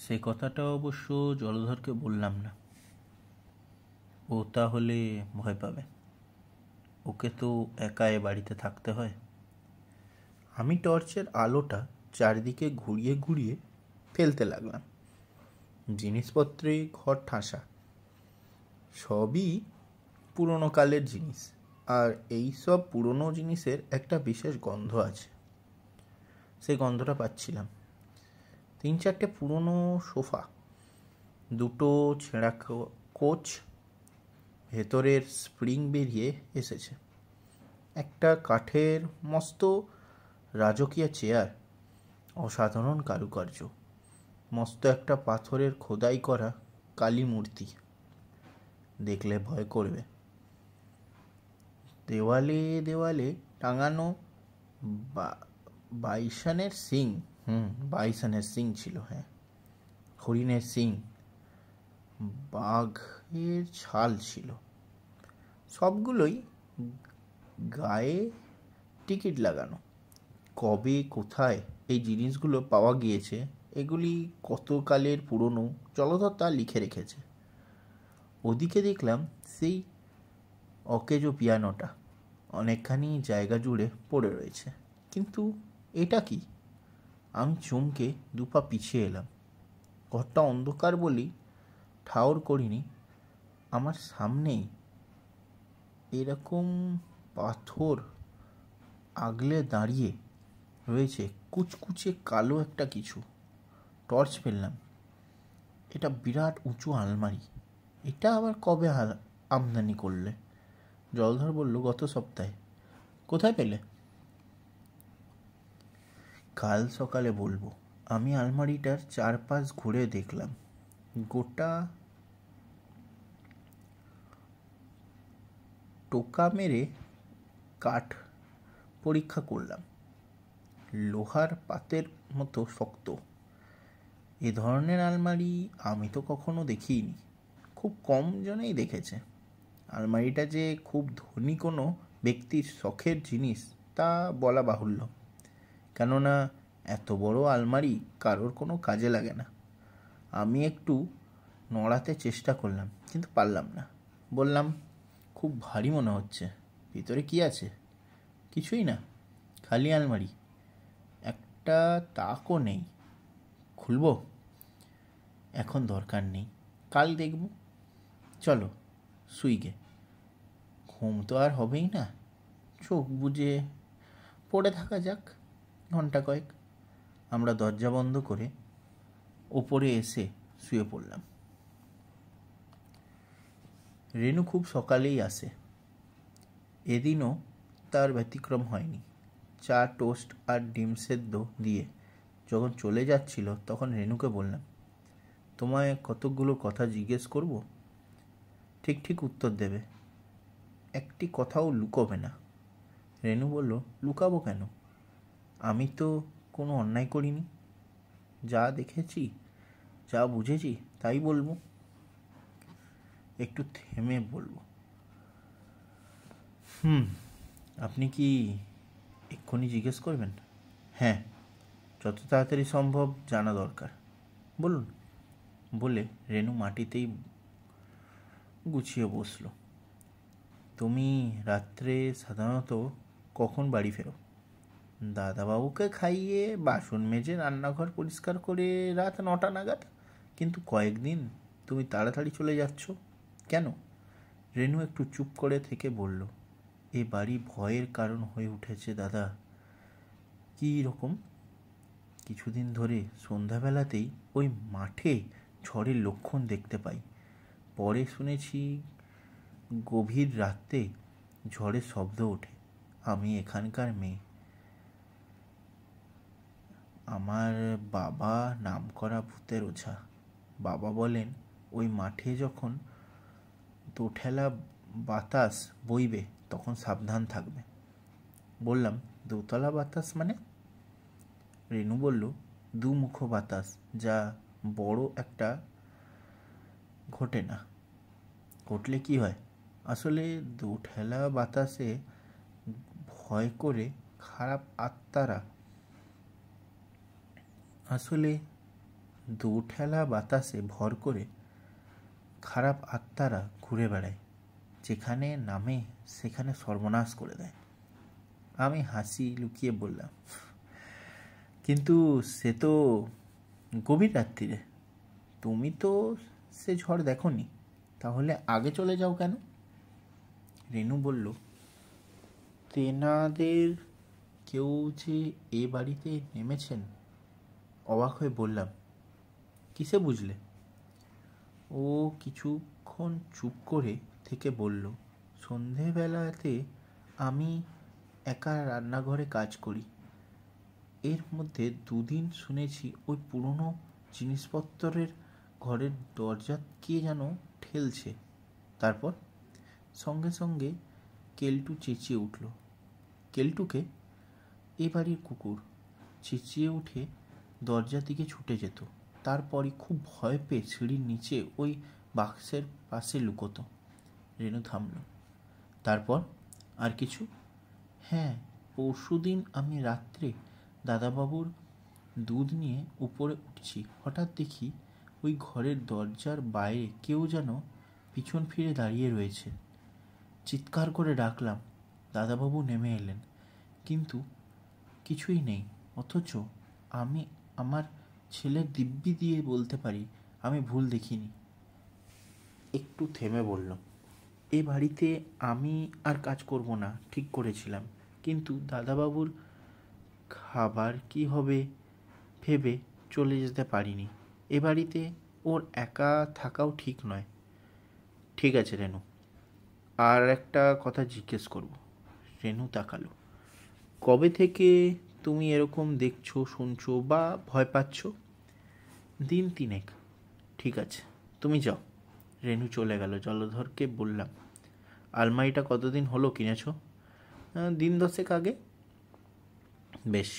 সে কথাটা অবশ্য জলধরকে বললাম না। ও তাহলে ভয় পাবে। ওকে তো একা এ বাড়িতে থাকতে হয়। আমি টর্চের আলোটা চারিদিকে ঘুরিয়ে ঘুরিয়ে ফেলতে লাগলাম। জিনিসপত্রে ঘর ঠাসা, সবই পুরনো কালের জিনিস। আর এই সব পুরনো জিনিসের একটা বিশেষ গন্ধ আছে। সেই গন্ধটা পাচ্ছিলাম। 3-4টে পুরনো সোফা, 2টো ছেঁড়া কোচ, ভেতরের স্প্রিং বেরিয়ে এসেছে, একটা কাঠের মস্ত রাজকীয় চেয়ার, অসাধারণ কারুকার্য, মস্ত একটা পাথরের খোদাই করা কালী মূর্তি, দেখলে ভয় করবে। দেওয়ালে দেওয়ালে টাঙানো বাইসনের সিং, বাইসনের সিং ছিল, হ্যাঁ, হরিণের সিং, বাঘের ছাল ছিল, সবগুলোই গায়ে টিকিট লাগানো। কবে কোথায় এই জিনিসগুলো পাওয়া গিয়েছে, এগুলি কত কালের পুরনো, জলধর তা লিখে রেখেছে। ওদিকে দেখলাম সেই অকেজো পিয়ানোটা অনেকখানি জায়গা জুড়ে পড়ে রয়েছে। কিন্তু এটা কি? আমি চমকে 2 পা পিছিয়ে এলাম। ঘরটা অন্ধকার বলেই ঠাউর করিনি আমার সামনেই এরকম পাথর আগলে দাঁড়িয়ে রয়েছে কুচকুচে কালো একটা কিছু। টর্চ ফেললাম। এটা বিরাট উঁচু আলমারি। এটা আবার কবে আমদানি করলে? জলধর বলল, গত সপ্তাহে। কোথায় পেলে? কাল সকালে বলবো। আমি আলমারিটার চারপাশ ঘুরে দেখলাম। গোটা টোকা মেরে কাঠ পরীক্ষা করলাম। লোহার পাতের মতো শক্ত। এ ধরনের আলমারি আমি তো কখনো দেখিনি। খুব কম জনেই দেখেছে। আলমারিটা যে খুব ধনী কোনো ব্যক্তির শখের জিনিস তা বলা বাহুল্য, কেননা এত বড় আলমারি কারোর কোনো কাজে লাগে না। আমি একটু নড়াতে চেষ্টা করলাম, কিন্তু পারলাম না। বললাম, খুব ভারী মনে হচ্ছে। ভিতরে কি আছে? কিছুই না, খালি আলমারি, একটা তাকও নেই। খুলবো? এখন দরকার নেই, কাল দেখব। চলো শুই গে। ঘুম তো আর হবেই না, চোখ বুজে পড়ে থাকা যাক ঘন্টা কয়েক। আমরা দরজা বন্ধ করে ওপরে এসে শুয়ে পড়লাম। রেনু খুব সকালেই আসে। এদিনও তার ব্যতিক্রম হয়নি। চা, টোস্ট আর ডিম সেদ্ধ দিয়ে যখন চলে যাচ্ছিল, তখন রেনুকে বললাম, তোমায় কতকগুলো কথা জিজ্ঞেস করব, ঠিক ঠিক উত্তর দেবে, একটি কথাও লুকোবে না। রেনু বলল, লুকাবো কেন? আমি তো কোনো অন্যায় করিনি। যা দেখেছি, যা বুঝেছি তাই বলবো। একটু থেমে বলবো, আপনি কি এক্ষুনি জিজ্ঞেস করবেন? হ্যাঁ, যত তাড়াতাড়ি সম্ভব জানা দরকার, বলুন। বলে রেনু মাটিতেই গুছিয়ে বসল। তুমি রাত্রে সাধারণত কখন বাড়ি ফেরো? দাদাবাবুকে খাইয়ে বাসন মেজে রান্নাঘর পরিষ্কার করে রাত 9টা নাগাদ। কিন্তু কয়েকদিন তুমি তাড়াতাড়ি চলে যাচ্ছ কেন? রেনু একটু চুপ করে থেকে বলল, এ বাড়ি ভয়ের কারণ হয়ে উঠেছে দাদা। কী রকম? কিছুদিন ধরে সন্ধ্যাবেলাতেই ওই মাঠে ঝড়ের লক্ষণ দেখতে পাই। পরে শুনেছি গভীর রাতে ঝড়ের শব্দ ওঠে। আমি এখানকার মেয়ে। আমার বাবা নামকরা ভূতের ওঝা। বাবা বলেন, ওই মাঠে যখন দোঠেলা বাতাস বইবে তখন সাবধান থাকবে। বললাম, দোতলা বাতাস মানে? রেনু বলল, দুমুখ বাতাস, যা বড় একটা ঘটে না। ঘটলে কি হয়? আসলে দোঠেলা বাতাসে ভয় করে খারাপ আত্মারা আসলে দু ঠেলা বাতাসে ভর করে খারাপ আত্মারা ঘুরে বেড়ায়, যেখানে নামে সেখানে সর্বনাশ করে দেয়। আমি হাসি লুকিয়ে বললাম, কিন্তু সে তো গভীর রাত্রিরে, তুমি তো সে ঝড় দেখোনি, তাহলে আগে চলে যাও কেন? রেনু বলল, তেনাদের কেউ যে এ বাড়িতে নেমেছেন। অবাক হয়ে বললাম, কিসে বুঝলে? ও কিছুক্ষণ চুপ করে থেকে বলল, সন্ধেবেলাতে আমি একা রান্নাঘরে কাজ করি, এর মধ্যে দুদিন শুনেছি ওই পুরনো জিনিসপত্রের ঘরের দরজা কে যেন ঠেলছে। তারপর সঙ্গে সঙ্গে কেলটু চেঁচিয়ে উঠল। কেলটুকে? এ বাড়ির কুকুর। চেঁচিয়ে উঠে দরজার দিকে ছুটে যেত। তারপরই খুব ভয় পেয়ে সিঁড়ির নিচে ওই বাক্সের পাশে লুকোতো। রেনু থামল। তারপর আর কিছু? হ্যাঁ, পরশুদিন আমি রাত্রে দাদাবাবুর দুধ নিয়ে উপরে উঠছি, হঠাৎ দেখি ওই ঘরের দরজার বাইরে কেউ যেন পিছন ফিরে দাঁড়িয়ে রয়েছে। চিৎকার করে ডাকলাম, দাদাবাবু নেমে এলেন, কিন্তু কিছুই নেই। অথচ আমি আমার ছেলের দিব্যি দিয়ে বলতে পারি আমি ভুল দেখিনি। একটু থেমে বলল, এ বাড়িতে আমি আর কাজ করব না ঠিক করেছিলাম, কিন্তু দাদাবাবুর খাবার কি হবে ভেবে চলে যেতে পারিনি। এ বাড়িতে ওর একা থাকাও ঠিক নয়। ঠিক আছে রেনু, আর একটা কথা জিজ্ঞেস করব। রেনু তাকালো। কবে থেকে তুমি এরকম দেখছো, শুনছো বা ভয় পাচ্ছ? দিন তিনেক। ঠিক আছে, তুমি যাও। রেনু চলে গেল। জলধরকে বললাম, আলমারিটা কতদিন হলো কিনেছ? দিন 10 আগে। বেশ,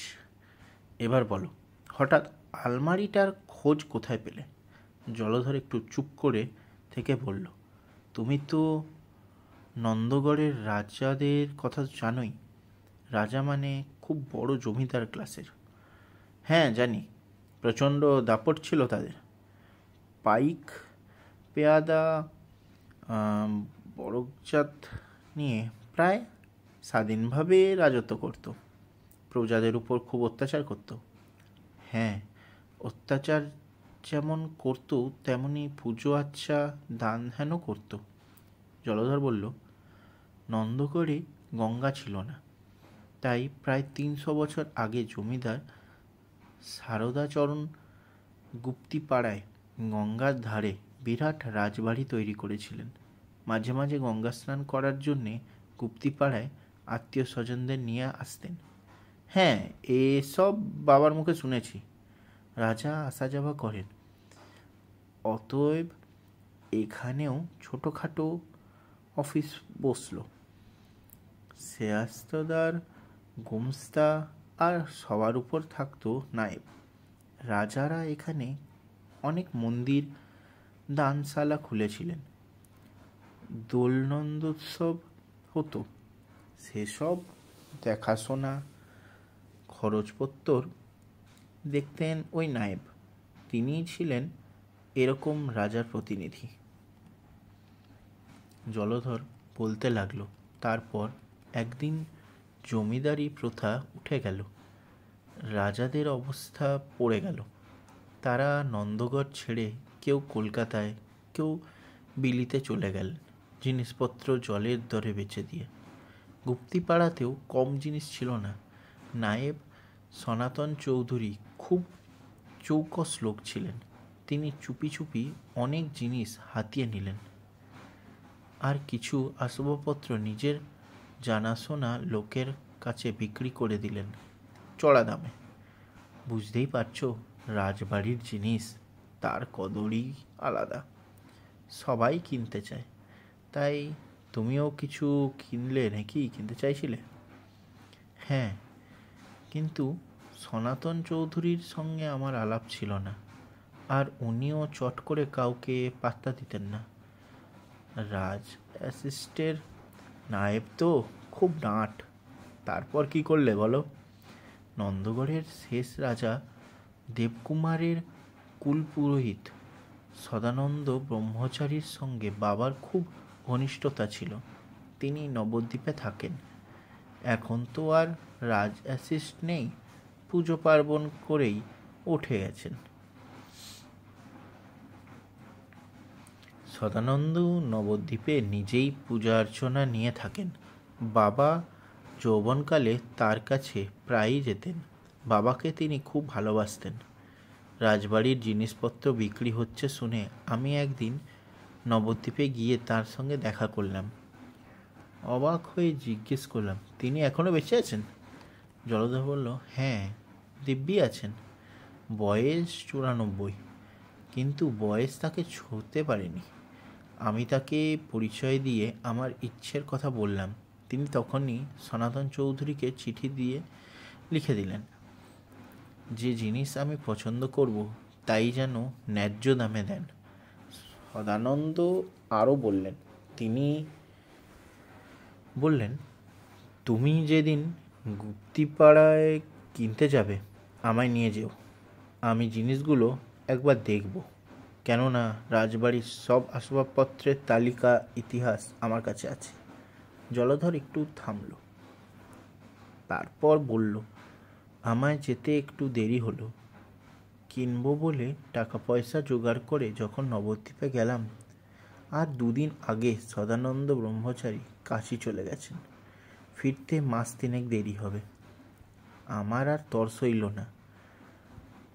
এবার বলো, হঠাৎ আলমারিটার খোঁজ কোথায় পেলে? জলধর একটু চুপ করে থেকে বলল, তুমি তো নন্দগড়ের রাজাদের কথা জানোই। রাজা মানে খুব বড় জমিদার ক্লাসের। হ্যাঁ জানি, প্রচণ্ড দাপট ছিল তাদের। পাইক পেয়াদা বড়জাত নিয়ে প্রায় স্বাধীনভাবে রাজত্ব করত, প্রজাদের উপর খুব অত্যাচার করত। হ্যাঁ, অত্যাচার যেমন করত তেমনি পুজো আচ্ছা দান ধ্যানও করত। জলধর বলল, নন্দগড়ে গঙ্গা ছিল না, তাই প্রায় 300 বছর আগে জমিদার সারদাচরণ গুপ্তিপাড়ায় গঙ্গার ধারে বিরাট রাজবাড়ি তৈরি করেছিলেন। মাঝে মাঝে গঙ্গা স্নান করার জন্যে গুপ্তিপাড়ায় আত্মীয় স্বজনদের নিয়ে আসতেন। হ্যাঁ, এসব বাবার মুখে শুনেছি। রাজা আসা যাওয়া করেন। অতএব এখানেও ছোটোখাটো অফিস বসল। সেয়াস্তদার, গোমস্তা আর সবার উপর থাকতো নায়েব। রাজারা এখানে অনেক মন্দির, দানশালা খুলেছিলেন। দোলনন্দোৎসব হতো, সেসব দেখাশোনা, খরচপত্তর দেখতেন ওই নায়েব। তিনিই ছিলেন এরকম রাজার প্রতিনিধি। জলধর বলতে লাগলো, তারপর একদিন জমিদারি প্রথা উঠে গেল, রাজাদের অবস্থা পড়ে গেল। তারা নন্দগড় ছেড়ে কেউ কলকাতায়, কেউ বিলিতে চলে গেলেন, জিনিসপত্র জলের দরে বেচে দিয়ে। গুপ্তিপাড়াতেও কম জিনিস ছিল না। নায়েব সনাতন চৌধুরী খুব চৌকস লোক ছিলেন। তিনি চুপি চুপি অনেক জিনিস হাতিয়ে নিলেন, আর কিছু আসবাবপত্র নিজের জানাশোনা লোকের কাছে বিক্রি করে দিলেন চড়া দামে। বুঝতেই পারছো, রাজবাড়ির জিনিস, তার কদরই আলাদা, সবাই কিনতে চায়। তাই তুমিও কিছু কিনলে নাকি? কিনতে চাইছিলে? হ্যাঁ, কিন্তু সনাতন চৌধুরীর সঙ্গে আমার আলাপ ছিল না, আর উনিও চট করে কাউকে পাত্তা দিতেন না। রাজ অ্যাসিস্টের নায়েব তো খুব ডাঁট। তারপর কি করলে বলো? নন্দগড়ের শেষ রাজা দেবকুমারের কুলপুরোহিত সদানন্দ ব্রহ্মচারীর সঙ্গে বাবার খুব ঘনিষ্ঠতা ছিল। তিনি নবদ্বীপে থাকেন। এখন তো আর রাজ অ্যাসিস্ট নেই, পুজো পার্বণ করেই উঠে গেছেন। সদানন্দ নবদ্বীপে নিজেই পূজা অর্চনা নিয়ে থাকেন। বাবা যৌবনকালে তার কাছে প্রায়ই যেতেন। বাবাকে তিনি খুব ভালোবাসতেন। রাজবাড়ির জিনিসপত্র বিক্রি হচ্ছে শুনে আমি একদিন নবদ্বীপে গিয়ে তার সঙ্গে দেখা করলাম। অবাক হয়ে জিজ্ঞেস করলাম, তিনি এখনও বেঁচে আছেন? জলধর বলল, হ্যাঁ, দিব্যি আছেন। বয়স 94, কিন্তু বয়স তাকে ছুঁতে পারেনি। আমি তাকে পরিচয় দিয়ে আমার ইচ্ছের কথা বললাম। তিনি তখনই সনাতন চৌধুরীকে চিঠি দিয়ে লিখে দিলেন, যে জিনিস আমি পছন্দ করব তাই যেন ন্যায্য দামে দেন। সদানন্দ আরও বললেন, তুমি যেদিন গুপ্তিপাড়ায় কিনতে যাবে আমায় নিয়ে যেও। আমি জিনিসগুলো একবার দেখব, কেননা রাজবাড়ির সব আসবাবপত্রের তালিকা ইতিহাস আমার কাছে আছে। জলধর একটু থামল, তারপর বলল, আমায় যেতে একটু দেরি হলো। কিনবো বলে টাকা পয়সা জোগাড় করে যখন নবদ্বীপে গেলাম, আর 2 দিন আগে সদানন্দ ব্রহ্মচারী কাশী চলে গেছেন। ফিরতে মাস 3 দেরি হবে। আমার আর তর সইল না,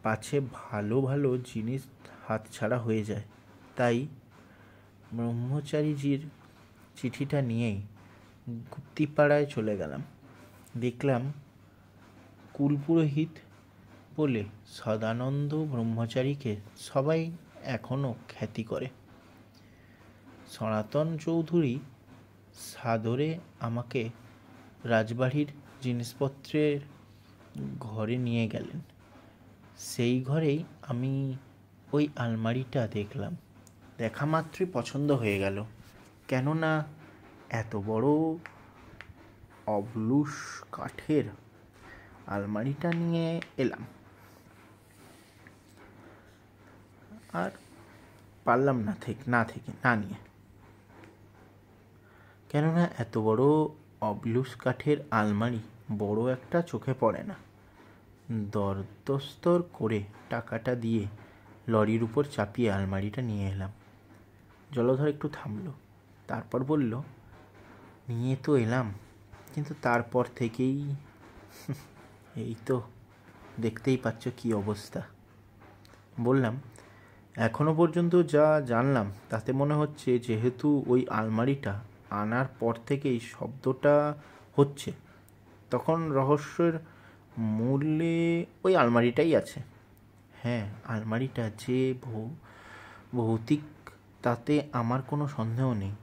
পাছে ভালো ভালো জিনিস হাতছাড়া হয়ে যায়। তাই ব্রহ্মচারীজির চিঠিটা নিয়েই গুপ্তিপাড়ায় চলে গেলাম। দেখলাম কুলপুরোহিত বলে সদানন্দ ব্রহ্মচারীকে সবাই এখনও খ্যাতি করে। সনাতন চৌধুরী সাদরে আমাকে রাজবাড়ির জিনিসপত্রের ঘরে নিয়ে গেলেন। সেই ঘরেই আমি ওই আলমারিটা দেখলাম। দেখা মাত্রই পছন্দ হয়ে গেল, কেননা এত বড় অবলুস কাঠের আলমারিটা নিয়ে এলাম আর পারলাম না নিয়ে। কেননা এত বড় অবলুস কাঠের আলমারি বড় একটা চোখে পড়ে না। দরদস্তর করে টাকাটা দিয়ে লরির উপর চাপিয়ে আলমারিটা নিয়ে এলাম। জলধর একটু থামল, তারপর বলল, নিয়ে তো এলাম, কিন্তু তারপর থেকেই এই তো দেখতেই পাচ্ছ কি অবস্থা। বললাম, এখনো পর্যন্ত যা জানলাম তাতে মনে হচ্ছে যেহেতু ওই আলমারিটা আনার পর থেকেই শব্দটা হচ্ছে, তখন রহস্যের মূলে ওই আলমারিটাই আছে। হ্যাঁ, আলমারিটা যে ভৌতিক তাতে আমার কোনো সন্দেহ নেই।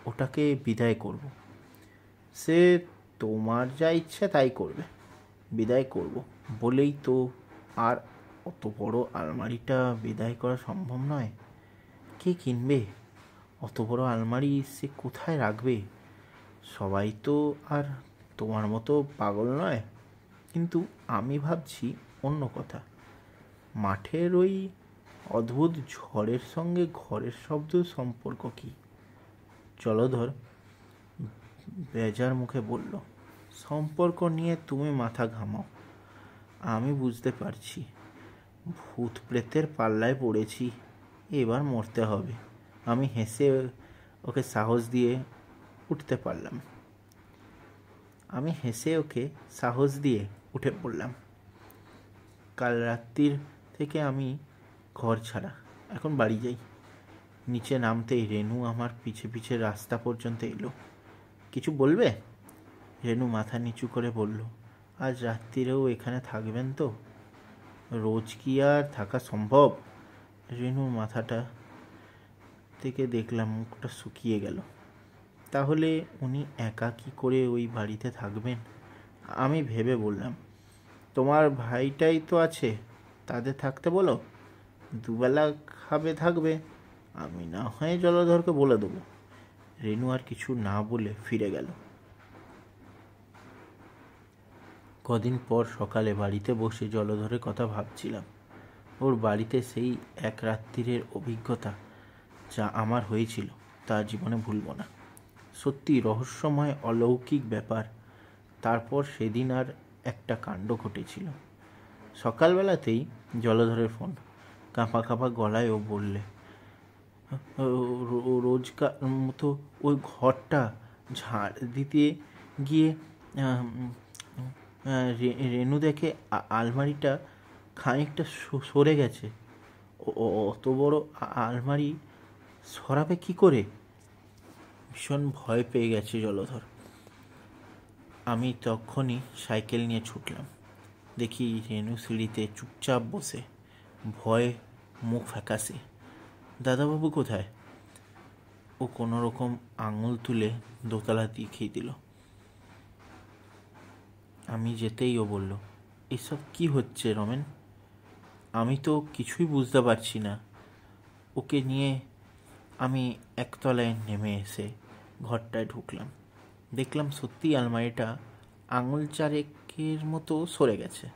ওটাকে বিদায় করব। সে তোমার যা ইচ্ছে তাই করবে। বিদায় করব বলেই তো আর অত বড় আলমারিটা বিদায় করা সম্ভব নয়। কে কিনবে অত বড় আলমারি? সে কোথায় রাখবে? সবাই তো আর তোমার মতো পাগল নয়। কিন্তু আমি ভাবছি অন্য কথা। মাঠের ওই অদ্ভুত ঝড়ের সঙ্গে ঘরের শব্দ সম্পর্ক কি? জলধর বেজার মুখে বলল, সম্পর্ক নিয়ে তুমি মাথা ঘামাও। আমি বুঝতে পারছি ভূত প্রেতের পাল্লায় পড়েছি, এবার মরতে হবে। আমি হেসে ওকে সাহস দিয়ে উঠে পড়লাম। কাল রাত্রির থেকে আমি ঘর ছাড়া, এখন বাড়ি যাই। নিচে নামতেই রেনু আমার পিছে পিছে রাস্তা পর্যন্ত এলো। কিছু বলবে? রেনু মাথা নিচু করে বলল, আজ রাত্রিরেও এখানে থাকবেন তো? রোজ কি আর থাকা সম্ভব? রেনুর মাথাটা থেকে দেখলাম মুখটা শুকিয়ে গেল। তাহলে উনি একা কি করে ওই বাড়িতে থাকবেন? আমি ভেবে বললাম, তোমার ভাইটাই তো আছে, তাদের থাকতে বলো। 2 বেলা থাকবে। আমি না হয় জলধরকে বলে দেবো। রেনু আর কিছু না বলে ফিরে গেল। কদিন পর সকালে বাড়িতে বসে জলধরের কথা ভাবছিলাম। ওর বাড়িতে সেই এক রাত্রিরের অভিজ্ঞতা যা আমার হয়েছিল তা জীবনে ভুলব না। সত্যি রহস্যময় অলৌকিক ব্যাপার। তারপর সেদিন আর একটা কাণ্ড ঘটেছিল। সকালবেলাতেই জলধরের ফোন। কাঁপা কাঁপা গলায় ও বললে, রোজকার মতো ওই ঘরটা ঝাড় দিতে গিয়ে রেনু দেখে আলমারিটা খানিকটা সরে গেছে। অত বড় আলমারি সরাবে কি করে? ভীষণ ভয় পেয়ে গেছে জলধর। আমি তখনই সাইকেল নিয়ে ছুটলাম। দেখি রেনু সিঁড়িতে চুপচাপ বসে, ভয়ে মুখ ফ্যাকাশে। দাদাবাবু কোথায়? ও কোনো রকম আঙুল তুলে দোতলা দেখিয়ে দিল। আমি যেতেই ও বলল, এসব কি হচ্ছে রমেন? আমি তো কিছুই বুঝতে পারছি না। ওকে নিয়ে আমি একতলায় নেমে এসে ঘরটায় ঢুকলাম। দেখলাম সত্যি আলমারিটা আঙুল চারেকের মতো সরে গেছে।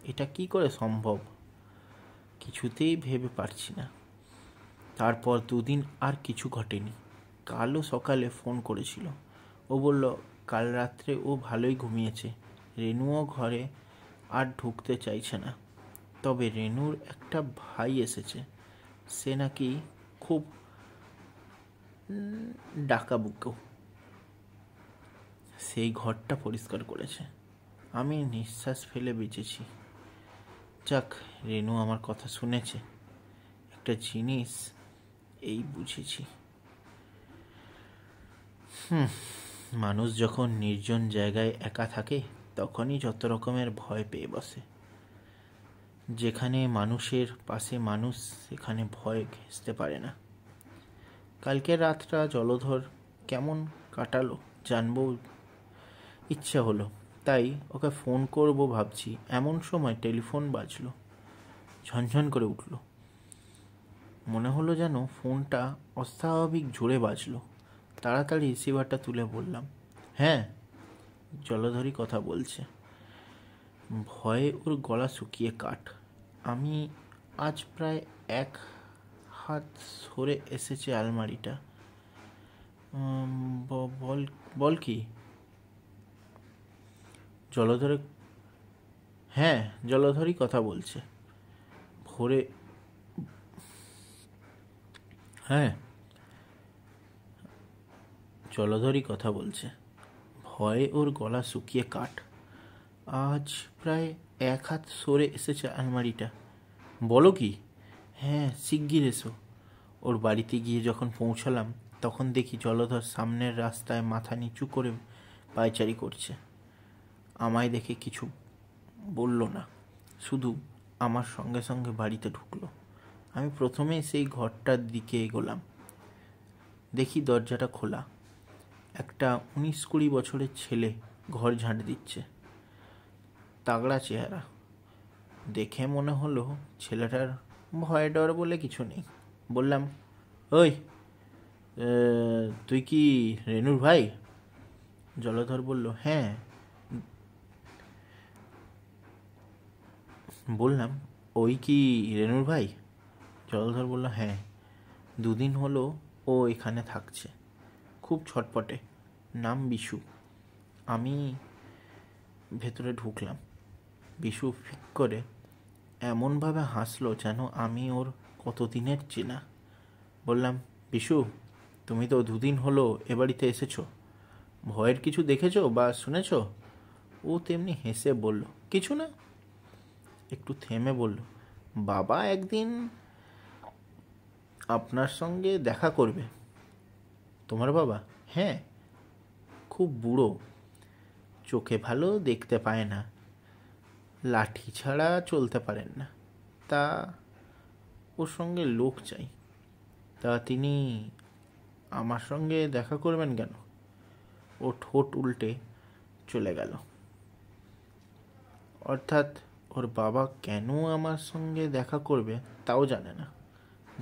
এটা কি করে সম্ভব? কিছুতেই ভেবে পারছি না। তারপর দুদিন আর কিছু ঘটেনি। কালও সকালে ফোন করেছিল। ও বলল কাল রাত্রে ও ভালোই ঘুমিয়েছে। রেনুও ঘরে আর ঢুকতে চাইছে না। তবে রেনুর একটা ভাই এসেছে। সে নাকি খুব ডাকাবুকো। সেই ঘরটা পরিষ্কার করেছে। আমি নিঃশ্বাস ফেলে বেঁচেছি। যাক, রেনু আমার কথা শুনেছে। একটা জিনিস এই বুঝেছি, মানুষ যখন নির্জন জায়গায় একা থাকে তখনই যত রকমের ভয় পেয়ে বসে। যেখানে মানুষের পাশে মানুষ, সেখানে ভয় ঘেঁষতে পারে না। কালকের রাতটা জলধর কেমন কাটালো জানবো ইচ্ছা হলো। তাই ওকে ফোন করব ভাবছি, এমন সময় টেলিফোন বাজলো। ঝনঝন করে উঠল। মনে হলো যেন ফোনটা অস্বাভাবিক জোরে বাজলো। তাড়াতাড়ি রিসিভারটা তুলে বললাম, হ্যাঁ, জলধরই কথা বলছে। ভয়ে ওর গলা শুকিয়ে কাঠ। আমি আজ প্রায় 1 হাত সরে এসেছে আলমারিটা। বল কি? জলধরে, হ্যাঁ, জলধরই কথা বলছে। ভোরে, হ্যাঁ, জলধরই কথা বলছে। ভয়ে ওর গলা শুকিয়ে কাঠ। আজ প্রায় 1 হাত সরে এসেছে আলমারিটা। বলো কি? হ্যাঁ, শিগগির এসো। ওর বাড়িতে গিয়ে যখন পৌঁছালাম তখন দেখি জলধর সামনের রাস্তায় মাথা নিচু করে পায়চারি করছে। আমায় দেখে কিছু বলল না, শুধু আমার সঙ্গে সঙ্গে বাড়িতে ঢুকলো। আমি প্রথমে সেই ঘরটার দিকে এগোলাম। দেখি দরজাটা খোলা। একটা 19-20 বছরের ছেলে ঘর ঝাঁট দিচ্ছে। তাগড়া চেহারা। দেখে মনে হলো ছেলেটার ভয় ডর বলে কিছু নেই। বললাম, ওই, তুই কি রেনুর ভাই? জলধর বলল, হ্যাঁ। বললাম, ওই কি রেনুর ভাই? জলধর বলল, হ্যাঁ, 2 দিন হলো ও এখানে থাকছে। খুব ছটপটে। নাম বিশু। আমি ভেতরে ঢুকলাম। বিশু ফিক করে এমনভাবে হাসলো যেন আমি ওর কতদিনের চেনা। বললাম, বিশু, তুমি তো 2 দিন হলো এ বাড়িতে এসেছো। ভয়ের কিছু দেখেছো বা শুনেছ? ও তেমনি হেসে বলল, কিছু না। একটু থেমে বলল, বাবা একদিন আপনার সঙ্গে দেখা করবে। তোমার বাবা? হ্যাঁ, খুব বুড়ো, চোখে ভালো দেখতে পায় না, লাঠি ছাড়া চলতে পারেন না। তা ওর সঙ্গে লোক চাই। তা তিনি আমার সঙ্গে দেখা করবেন কেন? ও ঠোঁট উল্টে চলে গেল। অর্থাৎ ওর বাবা কেন আমার সঙ্গে দেখা করবে তাও জানে না।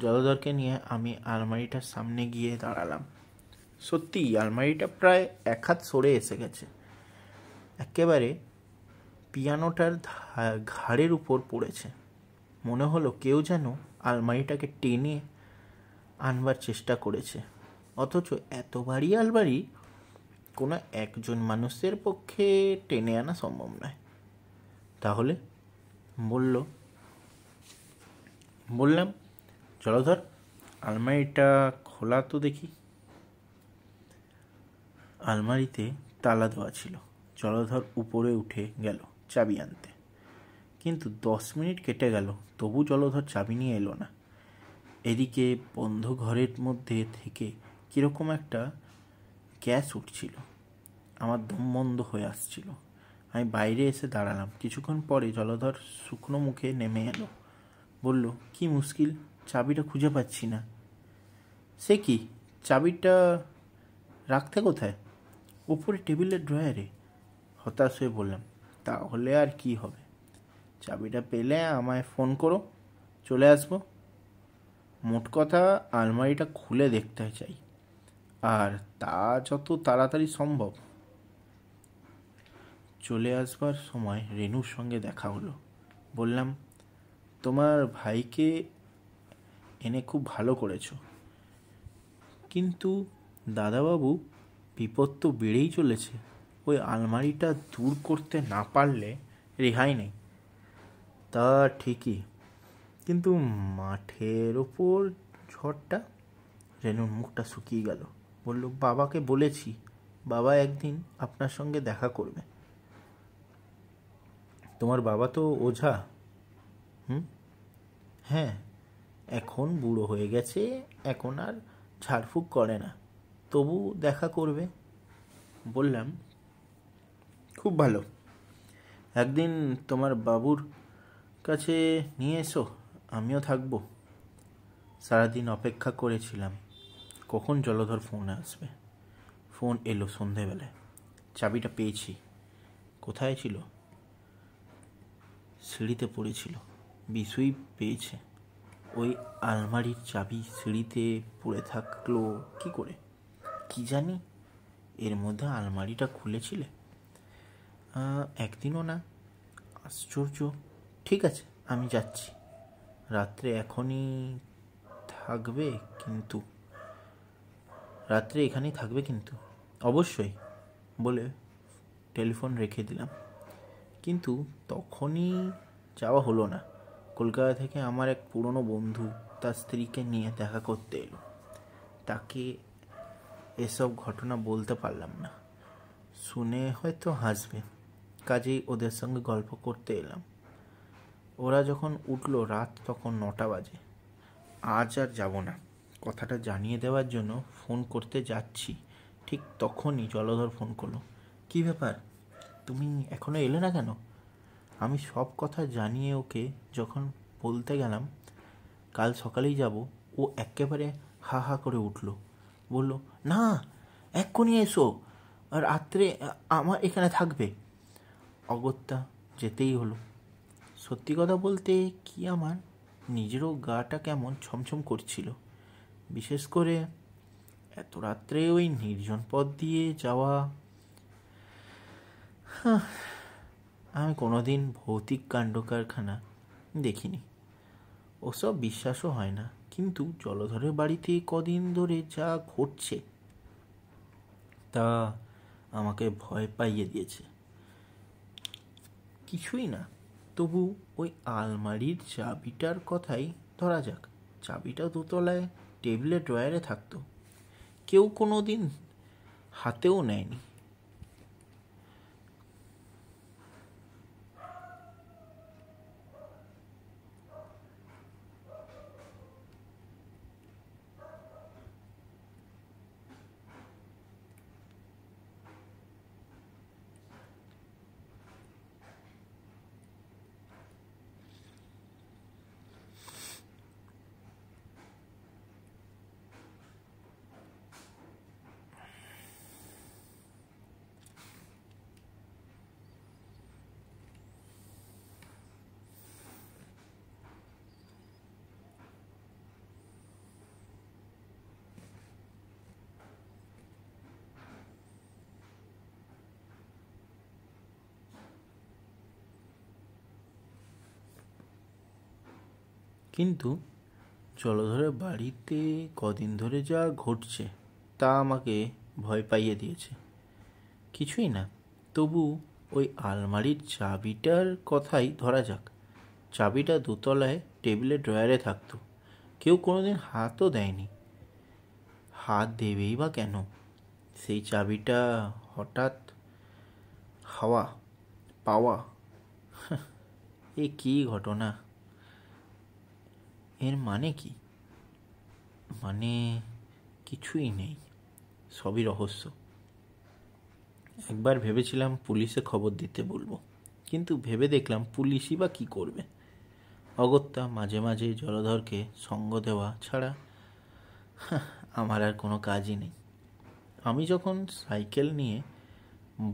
জলধরকে নিয়ে আমি আলমারিটার সামনে গিয়ে দাঁড়ালাম। সত্যি আলমারিটা প্রায় 1 হাত সরে এসে গেছে। একেবারে পিয়ানোটার ঘাড়ের উপর পড়েছে। মনে হলো কেউ যেন আলমারিটাকে টেনে আনবার চেষ্টা করেছে, অথচ এত ভারী আলমারি কোনো একজন মানুষের পক্ষে টেনে আনা সম্ভব নয়। তাহলে বললাম, জলধর, আলমারিটা খোলা তো দেখি। আলমারিতে তালা দেওয়া ছিল। জলধর উপরে উঠে গেল চাবি আনতে, কিন্তু 10 মিনিট কেটে গেল, তবু জলধর চাবি নিয়ে এলো না। এদিকে বন্ধ ঘরের মধ্যে থেকে কীরকম একটা গ্যাস উঠছিল, আমার দম বন্ধ হয়ে আসছিল। আমি বাইরে এসে দাঁড়ালাম। কিছুক্ষণ পরে জলধর শুকনো মুখে নেমে এলো। বলল, কি মুশকিল, চাবিটা খুঁজে পাচ্ছি না। সে কি, চাবিটা রাখতে কোথায়? উপরে টেবিলের ড্রয়ারে। হতাশ হয়ে বললাম, তাহলে আর কি হবে, চাবিটা পেলে আমায় ফোন করো, চলে আসবো। মোট কথা, আলমারিটা খুলে দেখতে চাই, আর তা যত তাড়াতাড়ি সম্ভব। চলে আসবার সময় রেনুর সঙ্গে দেখা হলো। বললাম, তোমার ভাইকে এনে খুব ভালো করেছ, কিন্তু দাদাবাবু, বিপদ তো বেড়েই চলেছে। ওই আলমারিটা দূর করতে না পারলে রেহাই নেই। তা ঠিকই, কিন্তু মাঠের ওপর ঝড়টা। রেনুর মুখটা শুকিয়ে গেল। বলল, বাবাকে বলেছি, বাবা একদিন আপনার সঙ্গে দেখা করবে। তোমার বাবা তো ওঝা? হ্যাঁ, এখন বুড়ো হয়ে গেছে, এখন আর ঝাড়ফুঁক করে না, তবু দেখা করবে। বললাম, খুব ভালো, একদিন তোমার বাবুর কাছে নিয়ে এসো, আমিও থাকবো। সারাদিন অপেক্ষা করেছিলাম কখন জলধর ফোন আসবে। ফোন এলো সন্ধেবেলায়। চাবিটা পেয়েছি। কোথায় ছিল? সিঁড়িতে পড়েছিল। বিশুই পেয়েছে। ওই আলমারির চাবি সিঁড়িতে পড়ে থাকলো কি করে? কি জানি, এর মধ্যে আলমারিটা খুলেছিলে? একদিনও না। আশ্চর্য। ঠিক আছে, আমি যাচ্ছি। রাত্রে এখানেই থাকবে কিন্তু। অবশ্যই, বলে টেলিফোন রেখে দিলাম। কিন্তু তখনই যাওয়া হলো না। কলকাতা থেকে আমার এক পুরনো বন্ধু তার স্ত্রীকে নিয়ে দেখা করতে এলো। তাকে এসব ঘটনা বলতে পারলাম না, শুনে হয়তো হাসবে, কাজেই ওদের সঙ্গে গল্প করতে এলাম। ওরা যখন উঠলো, রাত তখন 9টা বাজে। আজ আর যাব না, কথাটা জানিয়ে দেওয়ার জন্য ফোন করতে যাচ্ছি, ঠিক তখনই জলধর ফোন করলো। কি ব্যাপার, তুমি এখনো এলে না কেন? আমি সব কথা জানিয়ে ওকে যখন বলতে গেলাম কাল সকালেই যাব, ও একেবারে হা হা করে উঠল। বলল, না, এক্ষুনি এসো, আর রাত্রে আমার এখানে থাকবে। অগত্যা যেতেই হলো। সত্যি কথা বলতে কি, আমার নিজেরও গাটা কেমন ছমছম করছিল, বিশেষ করে এত রাত্রে ওই নির্জন পথ দিয়ে যাওয়া। আমি কোনোদিন ভৌতিক কাণ্ড কারখানা দেখিনি, ওসব বিশ্বাসও হয় না, কিন্তু জলধরের বাড়িতে কদিন ধরে যা ঘটছে তা আমাকে ভয় পাইয়ে দিয়েছে। কিছুই না, তবু ওই আলমারির চাবিটার কথাই ধরা যাক। চাবিটা দোতলায় টেবিলের ড্রয়ারে থাকতো, কেউ কোনো দিন হাতেও নেয়নি। কিন্তু জলধরের বাড়িতে কদিন ধরে যা ঘটছে তা আমাকে ভয় পাইয়ে দিয়েছে। কিছুই না, তবু ওই আলমারির চাবিটার কথাই ধরা যাক। চাবিটা দোতলায় টেবিলের ড্রয়ারে থাকতো, কেউ কোনোদিন হাতও দেয়নি। হাত দেবেই বা কেন? সেই চাবিটা হঠাৎ হাওয়া পাওয়া, এ কী ঘটনা? এর মানে কি? মানে কিছুই নেই, সবই রহস্য। একবার ভেবেছিলাম পুলিশে খবর দিতে বলবো, কিন্তু ভেবে দেখলাম পুলিশই বা কী করবে। অগত্যা মাঝে মাঝে জলধরকে সঙ্গ দেওয়া ছাড়া আমার আর কোনো কাজই নেই। আমি যখন সাইকেল নিয়ে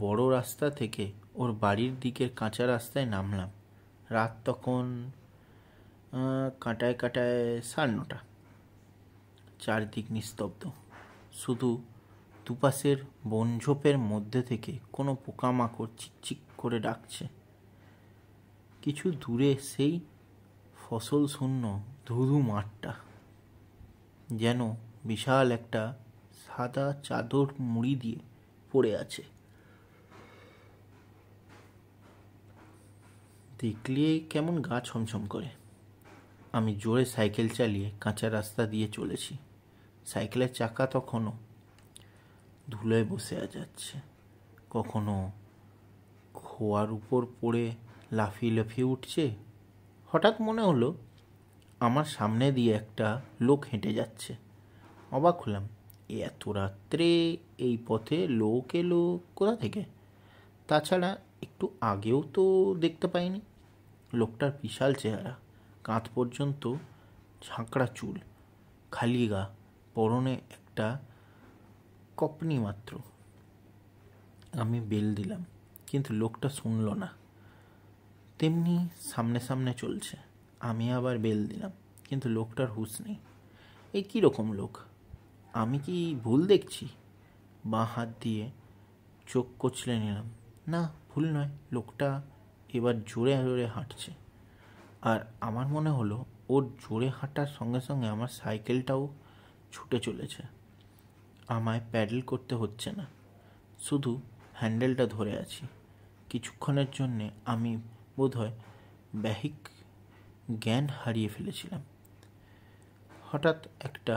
বড় রাস্তা থেকে ওর বাড়ির দিকের কাঁচা রাস্তায় নামলাম, রাত তখন কাঁটায় কাঁটায় 9:30। চারদিক নিস্তব্ধ, শুধু দুপাশের বনঝোপের মধ্যে থেকে কোনো পোকামাকড় চিকচিক করে ডাকছে। কিছু দূরে সেই ফসল শূন্য ধুধু মাঠটা যেন বিশাল একটা সাদা চাদর মুড়ি দিয়ে পড়ে আছে। দেখলে কেমন গা ছমছম করে। আমি জোরে সাইকেল চালিয়ে কাঁচা রাস্তা দিয়ে চলেছি। সাইকেলের চাকা তখনও ধুলোয় বসে যাচ্ছে, কখনো খোয়ার উপর পড়ে লাফিয়ে লাফিয়ে উঠছে। হঠাৎ মনে হলো আমার সামনে দিয়ে একটা লোক হেঁটে যাচ্ছে। অবাক হলাম, এত রাত্রে এই পথে লোক এলো কোথা থেকে? তাছাড়া একটু আগেও তো দেখতে পাইনি। লোকটার বিশাল চেহারা, কাঁধ পর্যন্ত ঝাঁকড়া চুল, খালি গা, পরনে একটা কপনি মাত্র। আমি বেল দিলাম, কিন্তু লোকটা শুনল না। তেমনি সামনে সামনে চলছে। আমি আবার বেল দিলাম, কিন্তু লোকটার হুঁশ নেই। এই কীরকম লোক? আমি কি ভুল দেখছি? বাঁ হাত দিয়ে চোখ কচলে নিলাম। না, ভুল নয়। লোকটা এবার জোরে জোরে হাঁটছে। আর আমার মনে হলো ওর জোরে হাঁটার সঙ্গে সঙ্গে আমার সাইকেলটাও ছুটে চলেছে। আমায় প্যাডেল করতে হচ্ছে না, শুধু হ্যান্ডেলটা ধরে আছি। কিছুক্ষণের জন্যে আমি বোধহয় বাহ্যিক জ্ঞান হারিয়ে ফেলেছিলাম। হঠাৎ একটা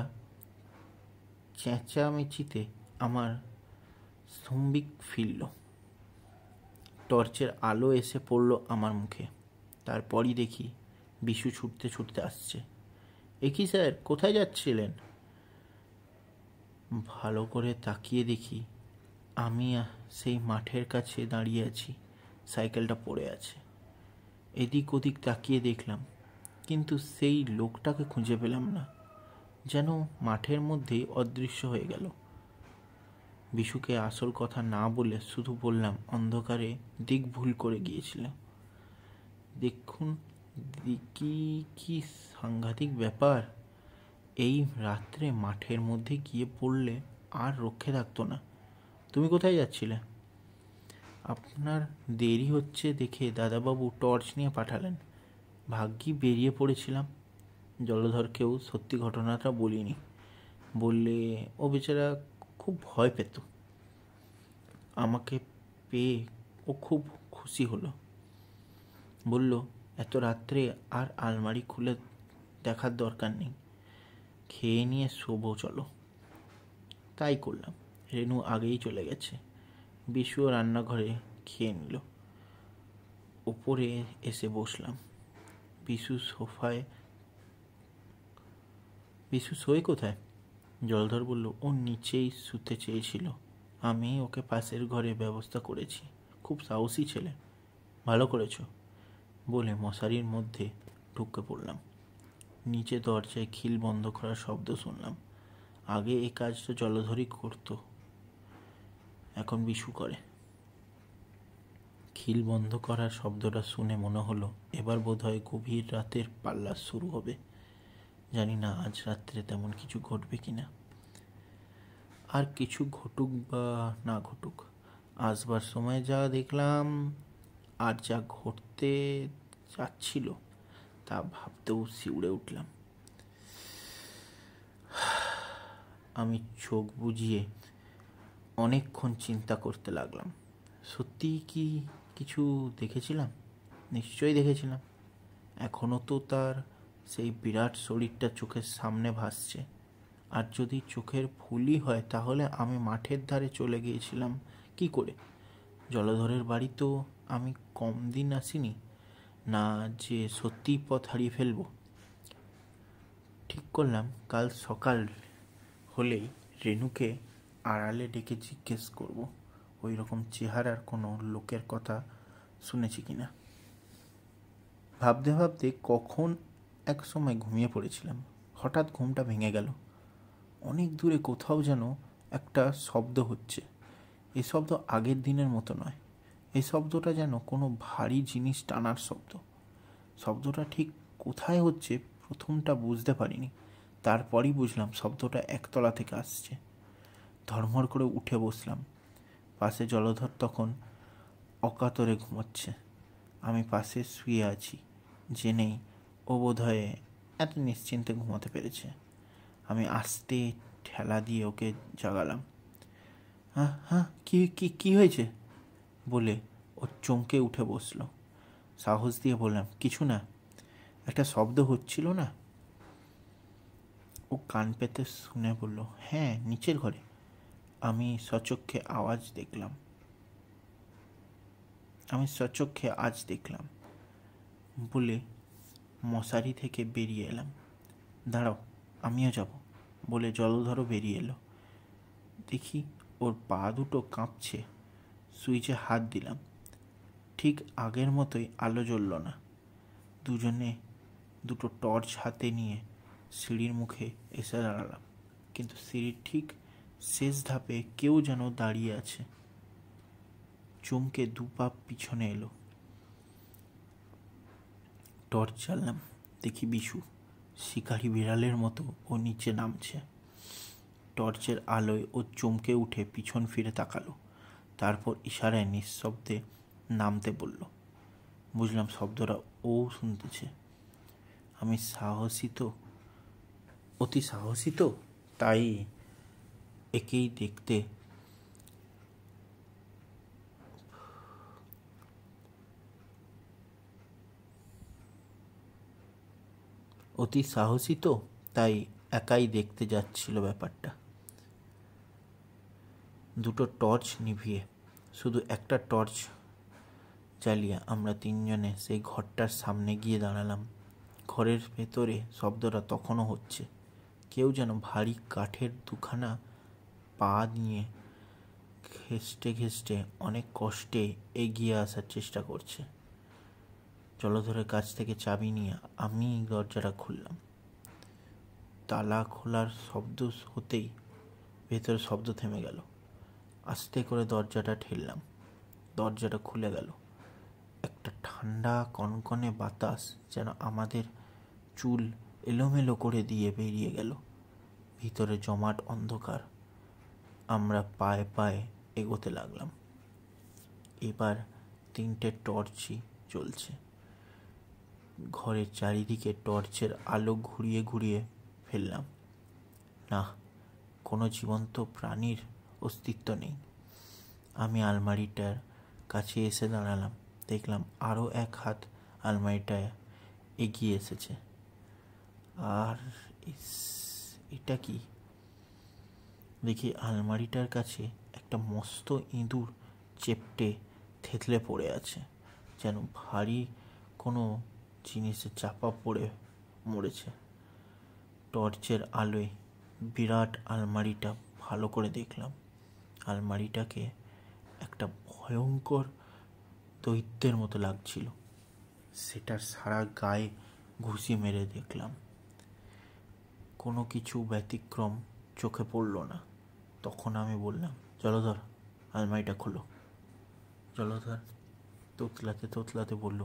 চেঁচামেচিতে আমার স্তম্ভিক ফিরল। টর্চের আলো এসে পড়ল আমার মুখে। তারপরই দেখি বিশু ছুটতে ছুটতে আসছে। এ কি স্যার, কোথায় যাচ্ছিলেন? ভালো করে তাকিয়ে দেখি আমি সেই মাঠের কাছে দাঁড়িয়ে আছি। সাইকেলটা পড়ে আছে। এদিক ওদিক তাকিয়ে দেখলাম, কিন্তু সেই লোকটাকে খুঁজে পেলাম না। যেন মাঠের মধ্যেই অদৃশ্য হয়ে গেল। বিশুকে আসল কথা না বলে শুধু বললাম, অন্ধকারে দিক ভুল করে গিয়েছিল। দেখুন কি সাংঘাতিক ব্যাপার। এই রাত্রে মাঠের মধ্যে গিয়ে পড়লে আর রক্ষে থাকতো না। তুমি কোথায় যাচ্ছিলে? আপনার দেরি হচ্ছে দেখে দাদাবাবু টর্চ নিয়ে পাঠালেন। ভাগ্যি বেরিয়ে পড়েছিলাম। জলধরকেও সত্যি ঘটনাটা বলিনি। বললে ও বেচারা খুব ভয় পেত। আমাকে পেয়ে ও খুব খুশি হলো। বলল, এত রাত্রে আর আলমারি খুলে দেখার দরকার নেই, খেয়ে নিয়ে শোবো চলো। তাই করলাম। রেনু আগেই চলে গেছে। বিশুও রান্নাঘরে খেয়ে নিল। ওপরে এসে বসলাম। বিশু শোয় কোথায়? জলধর বলল, ও নিচেই শুতে চেয়েছিল। আমি ওকে পাশের ঘরে ব্যবস্থা করেছি। খুব সাহসী ছেলে, ভালো করেছ বলে মশারির মধ্যে ঢুকে পড়লাম। নিচে দরজায় খিল বন্ধ করার শব্দ শুনলাম। আগে এই কাজটা জলধরই করত, এখন বিশু করে। খিল বন্ধ করার শব্দটা শুনে মনে হলো এবার বোধহয় গভীর রাতের পাল্লা শুরু হবে। জানি না আজ রাত্রে তেমন কিছু ঘটবে কিনা। আর কিছু ঘটুক বা না ঘটুক, আসবার সময় যা দেখলাম আর যা ঘটতে যাচ্ছিল তা ভাবতেও শিউরে উঠলাম। আমি চোখ বুজিয়ে অনেকক্ষণ চিন্তা করতে লাগলাম। সত্যি কি কিছু দেখেছিলাম? নিশ্চয়ই দেখেছিলাম। এখনও তো তার সেই বিরাট শরীরটা চোখের সামনে ভাসছে। আর যদি চোখের ভুলই হয়, তাহলে আমি মাঠের ধারে চলে গিয়েছিলাম কি করে? জলধরের বাড়ি তো আমি কম দিন আসিনি, না যে সত্যিই পথ হারিয়ে ফেলব। ঠিক করলাম কাল সকাল হলেই রেনুকে আড়ালে ডেকে জিজ্ঞেস করব ওই রকম চেহারার কোনো লোকের কথা শুনেছি কিনা। ভাবতে ভাবতে কখন এক সময় ঘুমিয়ে পড়েছিলাম। হঠাৎ ঘুমটা ভেঙে গেল। অনেক দূরে কোথাও যেন একটা শব্দ হচ্ছে। এই শব্দ আগের দিনের মতো নয়। এই শব্দটা যেন কোনো ভারী জিনিস টানার শব্দ। শব্দটা ঠিক কোথায় হচ্ছে প্রথমটা বুঝতে পারিনি। তারপরই বুঝলাম শব্দটা একতলা থেকে আসছে। ধর্মর করে উঠে বসলাম। পাশে জলধর তখন অকাতরে ঘুমোচ্ছে। আমি পাশে শুয়ে আছি জেনেই ও বোধহয় এত নিশ্চিন্তে ঘুমাতে পেরেছে। আমি আস্তে ঠেলা দিয়ে ওকে জাগালাম। হ্যাঁ হ্যাঁ, কি কি কি হয়েছে বলে ও চমকে উঠে বসলো। সাহস দিয়ে বললাম, কিছু না, একটা শব্দ হচ্ছিল না। ও কান পেতে শুনে বলল, হ্যাঁ, নিচের ঘরে। আমি সচক্ষে আজ দেখলাম বলে মশারি থেকে বেরিয়ে এলাম। দাঁড়াও, আমিও যাব বলে জলধরও বেরিয়ে এলো। দেখি ওর পা দুটো কাঁপছে। সুইচে হাত দিলাম। ঠিক আগের মতোই আলো জ্বলল না। দুজনে দুটো টর্চ হাতে নিয়ে সিঁড়ির মুখে এসে দাঁড়ালাম। কিন্তু সিঁড়ির ঠিক শেষ ধাপে কেউ যেন দাঁড়িয়ে আছে। চমকে দু পা পিছনে এলো। টর্চ জ্বাললাম। দেখি বিশু শিকারি বিড়ালের মতো ও নিচে নামছে। টর্চের আলোয় ও চমকে উঠে পিছন ফিরে তাকালো। তারপর ইশারায় নিঃশব্দে নামতে বলল। বুঝলাম শব্দটা ও শুনতেছে। আমি অতি সাহসী তো, তাই একেই দেখতে একাই দেখতে যাচ্ছিল ব্যাপারটা। দুটো টর্চ নিভিয়ে শুধু একটা টর্চ জ্বালিয়ে আমরা তিনজনে সেই ঘরটার সামনে গিয়ে দাঁড়ালাম। ঘরের ভেতরে শব্দটা তখনও হচ্ছে। কেউ যেন ভারী কাঠের দুখানা পা নিয়ে ঘেঁষটে ঘেঁষটে অনেক কষ্টে এগিয়ে আসার চেষ্টা করছে। জলধরের কাছ থেকে চাবি নিয়ে আমি দরজাটা খুললাম। তালা খোলার শব্দ হতেই ভেতরে শব্দ থেমে গেল। আস্তে করে দরজাটা ঠেললাম। দরজাটা খুলে গেল। একটা ঠান্ডা কনকনে বাতাস যেন আমাদের চুল এলোমেলো করে দিয়ে বেরিয়ে গেল। ভিতরে জমাট অন্ধকার। আমরা পায়ে পায়ে এগোতে লাগলাম। এবার 3টে টর্চই জ্বলছে। ঘরের চারিদিকে টর্চের আলো ঘুরিয়ে ঘুরিয়ে ফেললাম। না, কোনো জীবন্ত প্রাণীর অস্তিত্ব নেই। আমি আলমারিটার কাছে এসে দাঁড়ালাম। দেখলাম আরও এক হাত আলমারিটা এগিয়ে এসেছে। আর এটা কি? দেখি আলমারিটার কাছে একটা মস্ত ইঁদুর চেপটে থেতলে পড়ে আছে, যেন ভারী কোনো জিনিসে চাপা পড়ে মরেছে। টর্চের আলোয় বিরাট আলমারিটা ভালো করে দেখলাম। আলমারিটাকে একটা ভয়ঙ্কর দৈত্যের মতো লাগছিল। সেটার সারা গায়ে ঘুষি মেরে দেখলাম। কোনো কিছু ব্যতিক্রম চোখে পড়ল না। তখন আমি বললাম, জলধর, আলমারিটা খোলো। জলধর তোতলাতে তোতলাতে বলল,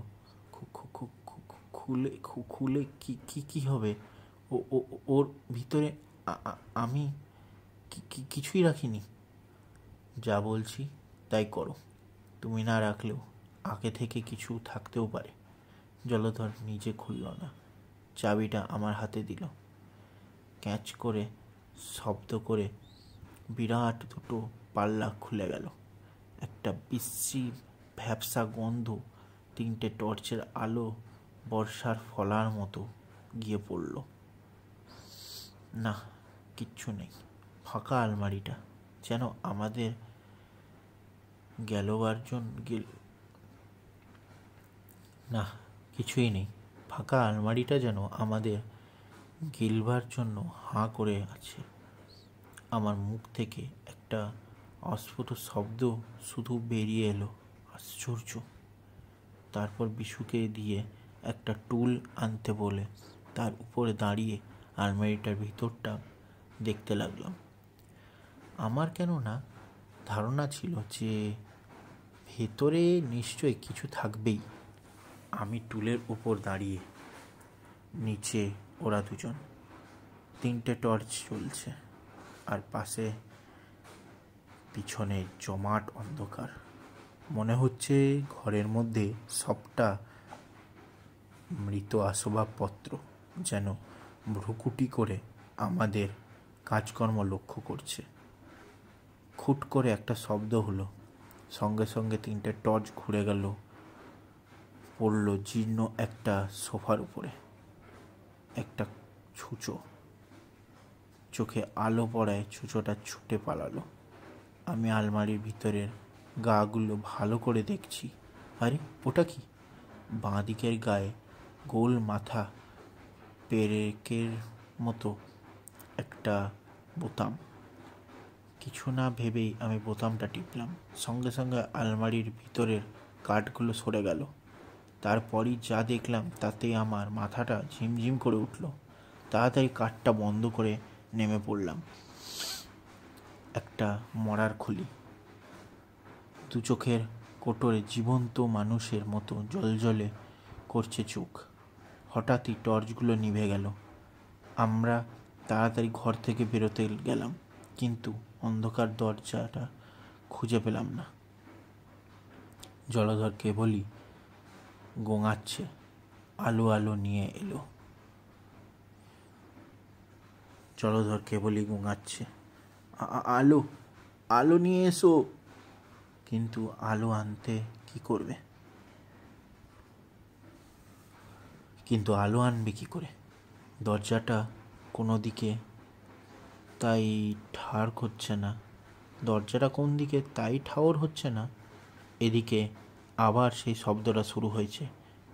খুলে কি হবে? ওর ভিতরে আমি কিছুই রাখিনি। যা বলছি তাই করো। তুমি না রাখলেও আগে থেকে কিছু থাকতেও পারে। জলধর নিজে খুলল না, চাবিটা আমার হাতে দিল। ক্যাচ করে শব্দ করে বিরাট দুটো পাল্লা খুলে গেল। একটা বিশ্রী ভ্যাপসা গন্ধ, তিনটে টর্চের আলো বর্ষার ফলার মতো গিয়ে পড়ল। না, কিচ্ছু নেই। ফাঁকা আলমারিটা যেন আমাদের না, কিছুই নেই। ফাঁকা আলমারিটা যেন আমাদের গিলবার জন্য হাঁ করে আছে। আমার মুখ থেকে একটা অস্ফুট শব্দ শুধু বেরিয়ে এলো। আশ্চর্য! তারপর বিশুকে দিয়ে একটা টুল আনতে বলে তার উপরে দাঁড়িয়ে আলমারিটার ভিতরটা দেখতে লাগলাম। আমার কেননা ধারণা ছিল যে ভেতরে নিশ্চয়ই কিছু থাকবেই। আমি টুলের উপর দাঁড়িয়ে, নিচে ওরা দুজন। তিনটে টর্চ জ্বলছে, আর পাশে পিছনে জমাট অন্ধকার। মনে হচ্ছে ঘরের মধ্যে সবটা মৃত আসবাবপত্র যেন ভ্রুকুটি করে আমাদের কাজকর্ম লক্ষ্য করছে। খুট করে একটা শব্দ হলো, সঙ্গে সঙ্গে তিনটে টর্চ ঘুরে গেল, পড়ল জীর্ণ একটা সোফার উপরে। একটা ছুঁচো। চোখে আলো পড়ায় ছুঁচোটা ছুটে পালালো। আমি আলমারির ভিতরের গাগুলো ভালো করে দেখছি। আরে, ওটা কি? বাঁ দিকের গায়ে গোল মাথা পেরেকের মতো একটা বোতাম। কিছু না ভেবেই আমি বোতামটা টিপলাম। সঙ্গে সঙ্গে আলমারির ভিতরের কাঠগুলো সরে গেল। তারপরই যা দেখলাম তাতে আমার মাথাটা ঝিমঝিম করে উঠল। তাড়াতাড়ি কাঠটা বন্ধ করে নেমে পড়লাম। একটা মরার খুলি, দু চোখের কোটরে জীবন্ত মানুষের মতো জ্বলজ্বলে করছে চোখ। হঠাৎই টর্চগুলো নিভে গেল। আমরা তাড়াতাড়ি ঘর থেকে বেরোতে গেলাম, কিন্তু অন্ধকার দরজাটা খুঁজে পেলাম না। জলধর কেবলই গোঙাচ্ছে। আলো আলো নিয়ে এলো। জলধর কেবলই গোঙাচ্ছে, আলো আলো নিয়ে এসো। কিন্তু আলো আনতে কি করবে? কিন্তু আলো আনবে কি করে? দরজাটা কোনো দিকে তাই ঠাড় হচ্ছে না। দরজাটা কোন দিকে তাই ঠাওর হচ্ছে না। এদিকে আবার সেই শব্দটা শুরু হয়েছে,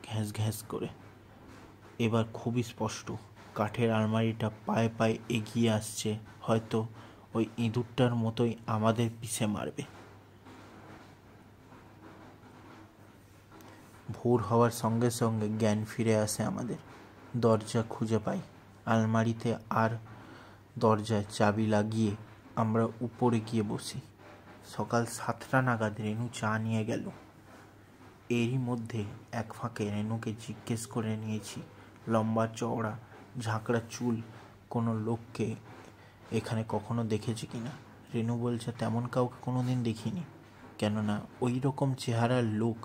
ঘ্যাঁস ঘ্যাঁস করে। এবার খুবই স্পষ্ট। কাঠের আলমারিটা পায়ে পায়ে এগিয়ে আসছে, হয়তো ওই ইঁদুরটার মতোই আমাদের পিষে মারবে। ভোর হওয়ার সঙ্গে সঙ্গে জ্ঞান ফিরে আসে আমাদের। দরজা খুঁজে পাই আলমারিতে, আর দরজায় চাবি লাগিয়ে আমরা উপরে গিয়ে বসি। সকাল 7টা নাগাদ রেনু চা নিয়ে গেল। এরই মধ্যে এক ফাঁকে রেনুকে জিজ্ঞেস করে নিয়েছি লম্বা চওড়া ঝাঁকড়া চুল কোনো লোককে এখানে কখনো দেখেছে কিনা। রেনু বলছে তেমন কাউকে কোনোদিন দেখিনি, কেননা ওই রকম চেহারার লোক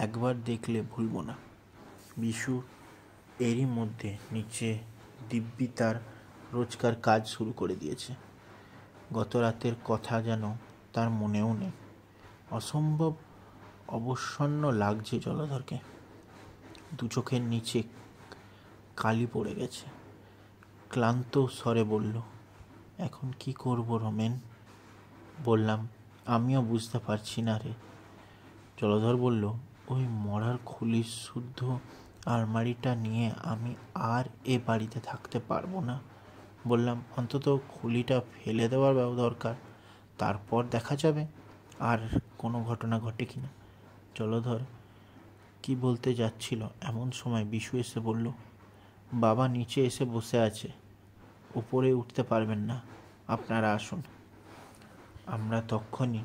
একবার দেখলে ভুলব না। বিশু এরই মধ্যে নিচে দিব্যি তার রোজকার কাজ শুরু করে দিয়েছে। গত রাতের কথা যেন তার মনেও নেই। অসম্ভব অবসন্ন লাগছে জলধরকে। দু চোখের নিচে কালি পড়ে গেছে। ক্লান্ত স্বরে বলল, এখন কি করব রমেন? বললাম, আমিও বুঝতে পারছি না রে। জলধর বলল, ওই মরার খুলির শুদ্ধ আলমারিটা নিয়ে আমি আর এ বাড়িতে থাকতে পারবো না। বললাম, অন্তত খুলিটা ফেলে দেওয়ার দরকার, তারপর দেখা যাবে আর কোনো ঘটনা ঘটে কিনা। জলধর কি বলতে যাচ্ছিল এমন সময় বিশু এসে বলল, বাবা নিচে এসে বসে আছে, উপরে উঠতে পারবেন না, আপনারা আসুন। আমরা তখনই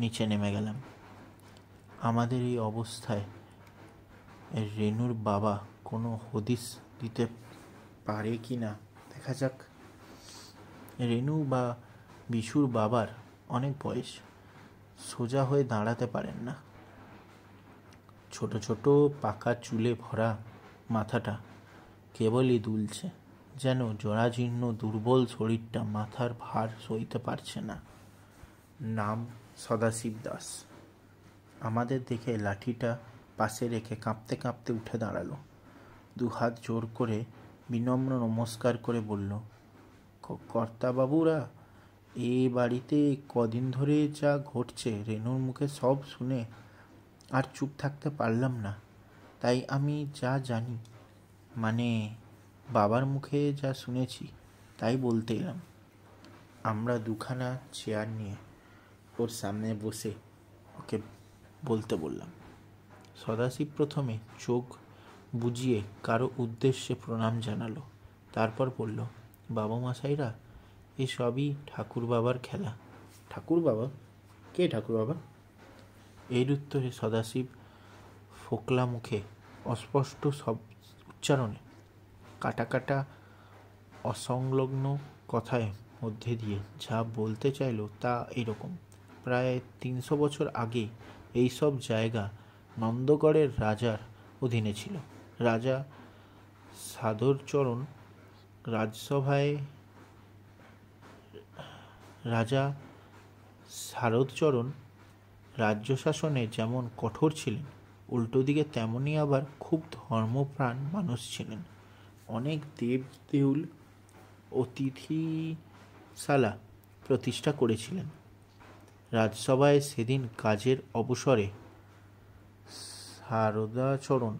নিচে নেমে গেলাম। আমাদের এই অবস্থায় রেনুর বাবা কোনো হদিস দিতে পারে কি না দেখা যাক। রেনু বা বিশুর বাবার অনেক বয়স, সোজা হয়ে দাঁড়াতে পারেন না। ছোট ছোট পাকা চুলে ভরা মাথাটা কেবলই দুলছে, যেন জরাজীর্ণ দুর্বল শরীরটা মাথার ভার সইতে পারছে না। নাম সদাশিব দাস। আমাদের দেখে লাঠিটা পাশে রেখে কাঁপতে কাঁপতে উঠে দাঁড়ালো। দুহাত জোর করে বিনম্র নমস্কার করে বলল, কর্তাবাবুরা, এ বাড়িতে কদিন ধরে যা ঘটছে রেনুর মুখে সব শুনে আর চুপ থাকতে পারলাম না। তাই আমি যা জানি, মানে বাবার মুখে যা শুনেছি, তাই বলতে এলাম। আমরা দুখানা চেয়ার নিয়ে ওর সামনে বসে ওকে বলতে বললাম। সদাশিব প্রথমে চোখ বুজিয়ে কারো উদ্দেশ্যে প্রণাম জানালো। তারপর বলল, বাবা মশাইরা, এ সবই ঠাকুর বাবার খেলা। ঠাকুর বাবা? কে ঠাকুর বাবা? এর উত্তরে সদাশিব ফোকলা মুখে অস্পষ্ট সব উচ্চারণে কাটা কাটা অসংলগ্ন কথায় মধ্যে দিয়ে যা বলতে চাইল তা এরকম। প্রায় 300 বছর আগে এইসব জায়গা নন্দগড়ের রাজার অধীনে ছিল। রাজা সাধরচরণ শারদচরণ রাজ্য শাসনে যেমন কঠোর ছিলেন, উল্টো দিকে তেমনই আবার খুব ধর্মপ্রাণ মানুষ ছিলেন। অনেক দেব দেউল অতিথিশালা প্রতিষ্ঠা করেছিলেন। রাজসভায় সেদিন কাজের অবসরে শারদাচরণ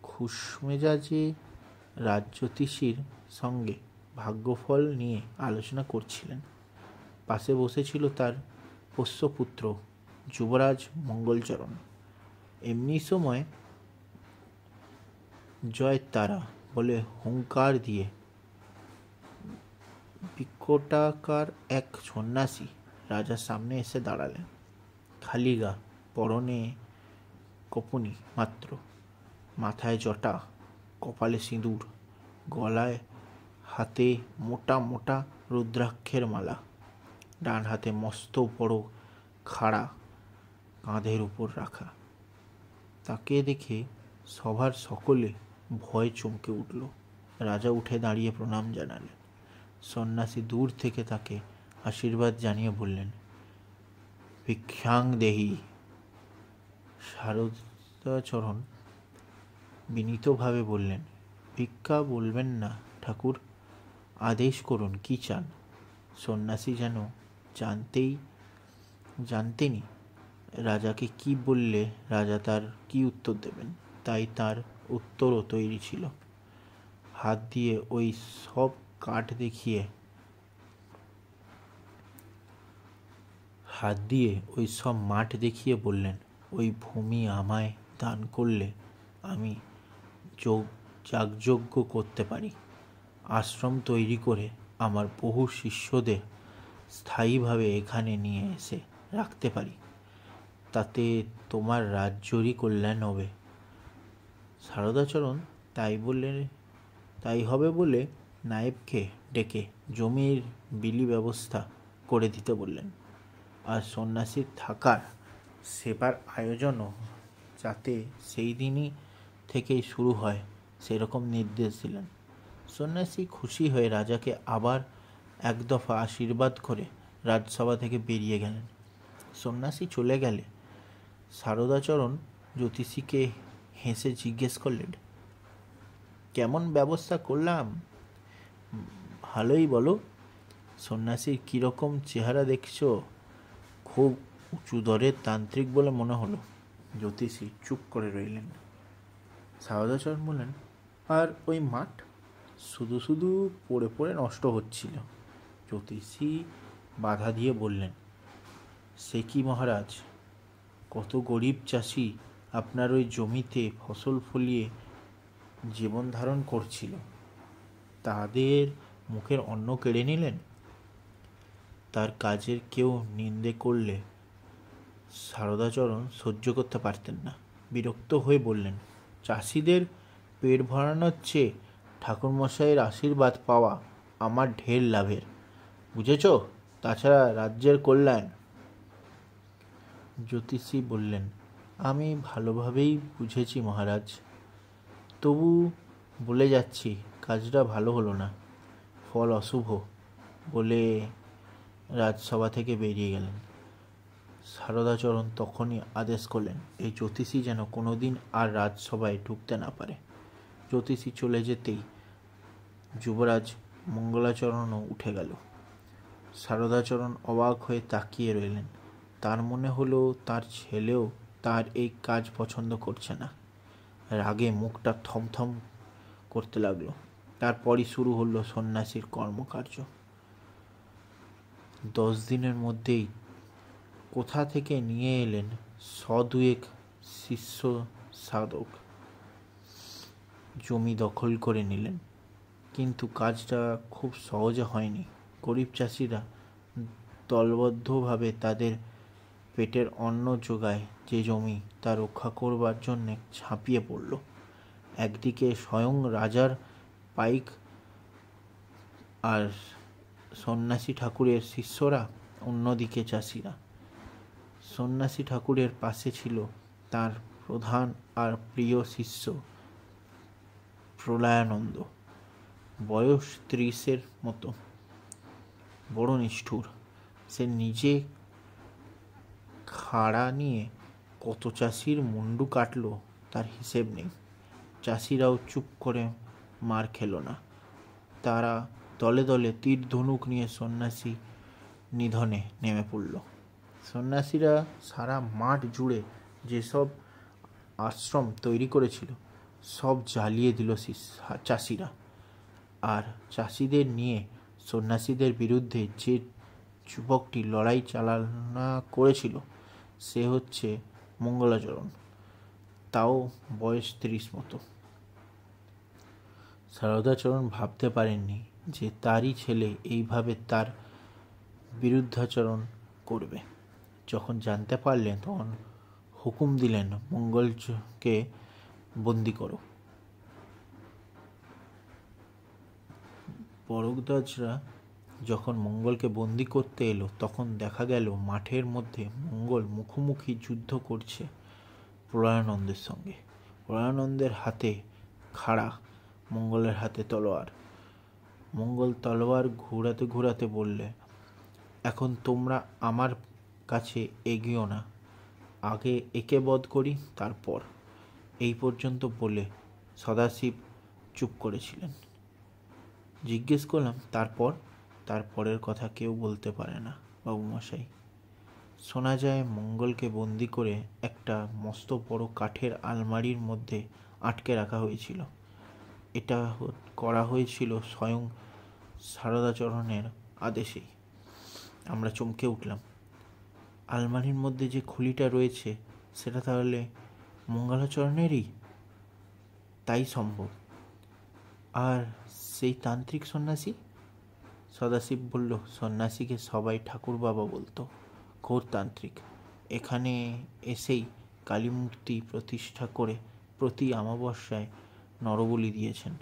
খুশমেজাজে রাজজ্যোতিষীর সঙ্গে ভাগ্যফল নিয়ে আলোচনা করছিলেন। পাশে বসেছিল তার পোষ্যপুত্র যুবরাজ মঙ্গলচরণ। এমনি সময় জয় তারা বলে হুঙ্কার দিয়ে বিকটাকার এক সন্ন্যাসী রাজার সামনে এসে দাঁড়ালেন। খালি গা, পরনে কপুনি মাত্র, মাথায় জটা, কপালে সিঁদুর, গলায় হাতে মোটা মোটা রুদ্রাক্ষের মালা, ডান হাতে মস্ত বড় খাড়া কাঁধের উপর রাখা। তাকে দেখে সভার সকলে ভয় চমকে উঠল। রাজা উঠে দাঁড়িয়ে প্রণাম জানালেন। সন্ন্যাসী দূর থেকে তাকে আশীর্বাদ জানিয়ে বললেন, ভিক্ষাং দেহি। শারদাচরণ বিনীতভাবে বললেন, ভিক্ষা বলবেন না ঠাকুর, আদেশ করুন, কি চান। সন্ন্যাসী যেন জানতেনই রাজাকে কি বললে রাজা তার কি উত্তর দেবেন, তাই তার উত্তরও তৈরি ছিল। হাত দিয়ে ওই সব মাঠ দেখিয়ে বললেন, ওই ভূমি আমায় দান করলে আমি যাগযজ্ঞ করতে পারি, আশ্রম তৈরি করে আমার বহু শিষ্যদের স্থায়ীভাবে এখানে নিয়ে এসে রাখতে পারি। তাতে তোমার রাজ্যেরই কল্যাণ হবে। শারদাচরণ তাই হবে বলে নায়েবকে ডেকে জমির বিলি ব্যবস্থা করে দিতে বললেন, আর সন্ন্যাসীর থাকার সেবার আয়োজনও যাতে সেই দিনই থেকেই শুরু হয় সেরকম নির্দেশ দিলেন। সন্ন্যাসী খুশি হয়ে রাজাকে আবার এক দফা আশীর্বাদ করে রাজসভা থেকে বেরিয়ে গেলেন। সন্ন্যাসী চলে গেলে শারদাচরণ জ্যোতিষীকে হেসে জিজ্ঞেস করলেন, কেমন ব্যবস্থা করলাম? ভালোই বলো। সন্ন্যাসীর কীরকম চেহারা দেখছো? খুব উঁচু দরের তান্ত্রিক বলে মনে হলো। জ্যোতিষী চুপ করে রইলেন। শারদাচরণ বললেন, আর ওই মাঠ শুধু শুধু পড়ে পড়ে নষ্ট হচ্ছিল। জ্যোতিষী বাধা দিয়ে বললেন, সে কি মহারাজ, কত গরিব চাষি আপনার ওই জমিতে ফসল ফলিয়ে জীবন ধারণ করছিল, তাদের মুখের অন্ন কেড়ে নিলেন। তার কাজের কেউ নিন্দে করলে শারদাচরণ সহ্য করতে পারতেন না। বিরক্ত হয়ে বললেন, চাষিদের পেট ভরানোর চেয়ে ঠাকুরমশাইয়ের আশীর্বাদ পাওয়া আমার ঢের লাভের, বুঝেছ? তাছাড়া রাজ্যের কল্যাণ। জ্যোতিষী বললেন, আমি ভালোভাবেই বুঝেছি মহারাজ, তবু বলে যাচ্ছি কাজটা ভালো হলো না, ফল অশুভ বলে রাজসভা থেকে বেরিয়ে গেলেন। সারদাচরণ তখনই আদেশ করলেন এই জ্যোতিষী যেন কোনোদিন আর রাজসভায় ঢুকতে না পারে। জ্যোতিষী চলে যেতেই যুবরাজ মঙ্গলাচরণও উঠে গেল। সারদাচরণ অবাক হয়ে তাকিয়ে রইলেন। তার মনে হলো তার ছেলেও তার এই কাজ পছন্দ করছে না। রাগে মুখটা থমথম করতে লাগলো। তারপরই শুরু হলো সন্ন্যাসীর কর্মকার্য। 10 দিনের মধ্যেই কোথা থেকে নিয়ে এলেন 100-2 শিষ্য সাধক, জমি দখল করে নিলেন। কিন্তু কাজটা খুব সহজে হয়নি। গরিব চাষিরা দলবদ্ধভাবে তাদের পেটের অন্ন জোগায় যে জমি, তা রক্ষা করবার জন্যে ঝাঁপিয়ে পড়ল। একদিকে স্বয়ং রাজার পাইক আর সন্ন্যাসী ঠাকুরের শিষ্যরা, অন্যদিকে চাষিরা। সন্ন্যাসী ঠাকুরের পাশে ছিল তার প্রধান আর প্রিয় শিষ্য প্রলয়ানন্দ, বয়স 30-এর মতো, বড় নিষ্ঠুর। সে নিজে খাড়া নিয়ে কত চাষির মুন্ডু কাটল তার হিসেব নেই। চাষিরাও চুপ করে মার খেল না। তারা দলে দলে তীর ধনুক নিয়ে সন্ন্যাসী নিধনে নেমে পড়ল। সন্ন্যাসীরা সারা মাঠ জুড়ে যেসব আশ্রম তৈরি করেছিল সব জ্বালিয়ে দিল চাষিরা। আর চাষিদের নিয়ে সন্ন্যাসীদের বিরুদ্ধে যে যুবকটি লড়াই চালনা করেছিল সে হচ্ছে মঙ্গলাচরণ, তাও বয়স 30 মতো। সারদাচরণ ভাবতে পারেননি যে তারই ছেলে এইভাবে তার বিরুদ্ধাচরণ করবে। যখন জানতে পারলেন তখন হুকুম দিলেন মঙ্গলকে বন্দি করো। বরকদাজরা যখন মঙ্গলকে বন্দি করতে এলো তখন দেখা গেল মাঠের মধ্যে মঙ্গল মুখোমুখি যুদ্ধ করছে প্রলয়ানন্দের সঙ্গে। প্রলয়ানন্দের হাতে খাড়া, মঙ্গলের হাতে তলোয়ার। মঙ্গল তলোয়ার ঘুরাতে ঘুরাতে বললে, এখন তোমরা আমার কাছে এগিও না, আগে একে বধ করি তারপর। এই পর্যন্ত বলে সদাশিব চুপ করেছিলেন। জিজ্ঞেস করলাম তারপর? তারপরের কথা কেউ বলতে পারে না বাবুমশাই। শোনা যায় মঙ্গলকে বন্দি করে একটা মস্ত বড় কাঠের আলমারির মধ্যে আটকে রাখা হয়েছিল। এটা করা হয়েছিল স্বয়ং সারদাচরণের আদেশেই। আমরা চমকে উঠলাম। আলমারির মধ্যে যে খুলিটা রয়েছে সেটা তাহলে মঙ্গলাচরণেরই? তাই সম্ভব। আর সেই তান্ত্রিক সন্ন্যাসী? সদাশিব বলল, সন্ন্যাসীকে সবাই ঠাকুর বাবা বলতো, ঘোর তান্ত্রিক। এখানে এসেই কালীমূর্তি প্রতিষ্ঠা করে প্রতি অমাবস্যায় নরবলি দিয়েছেন।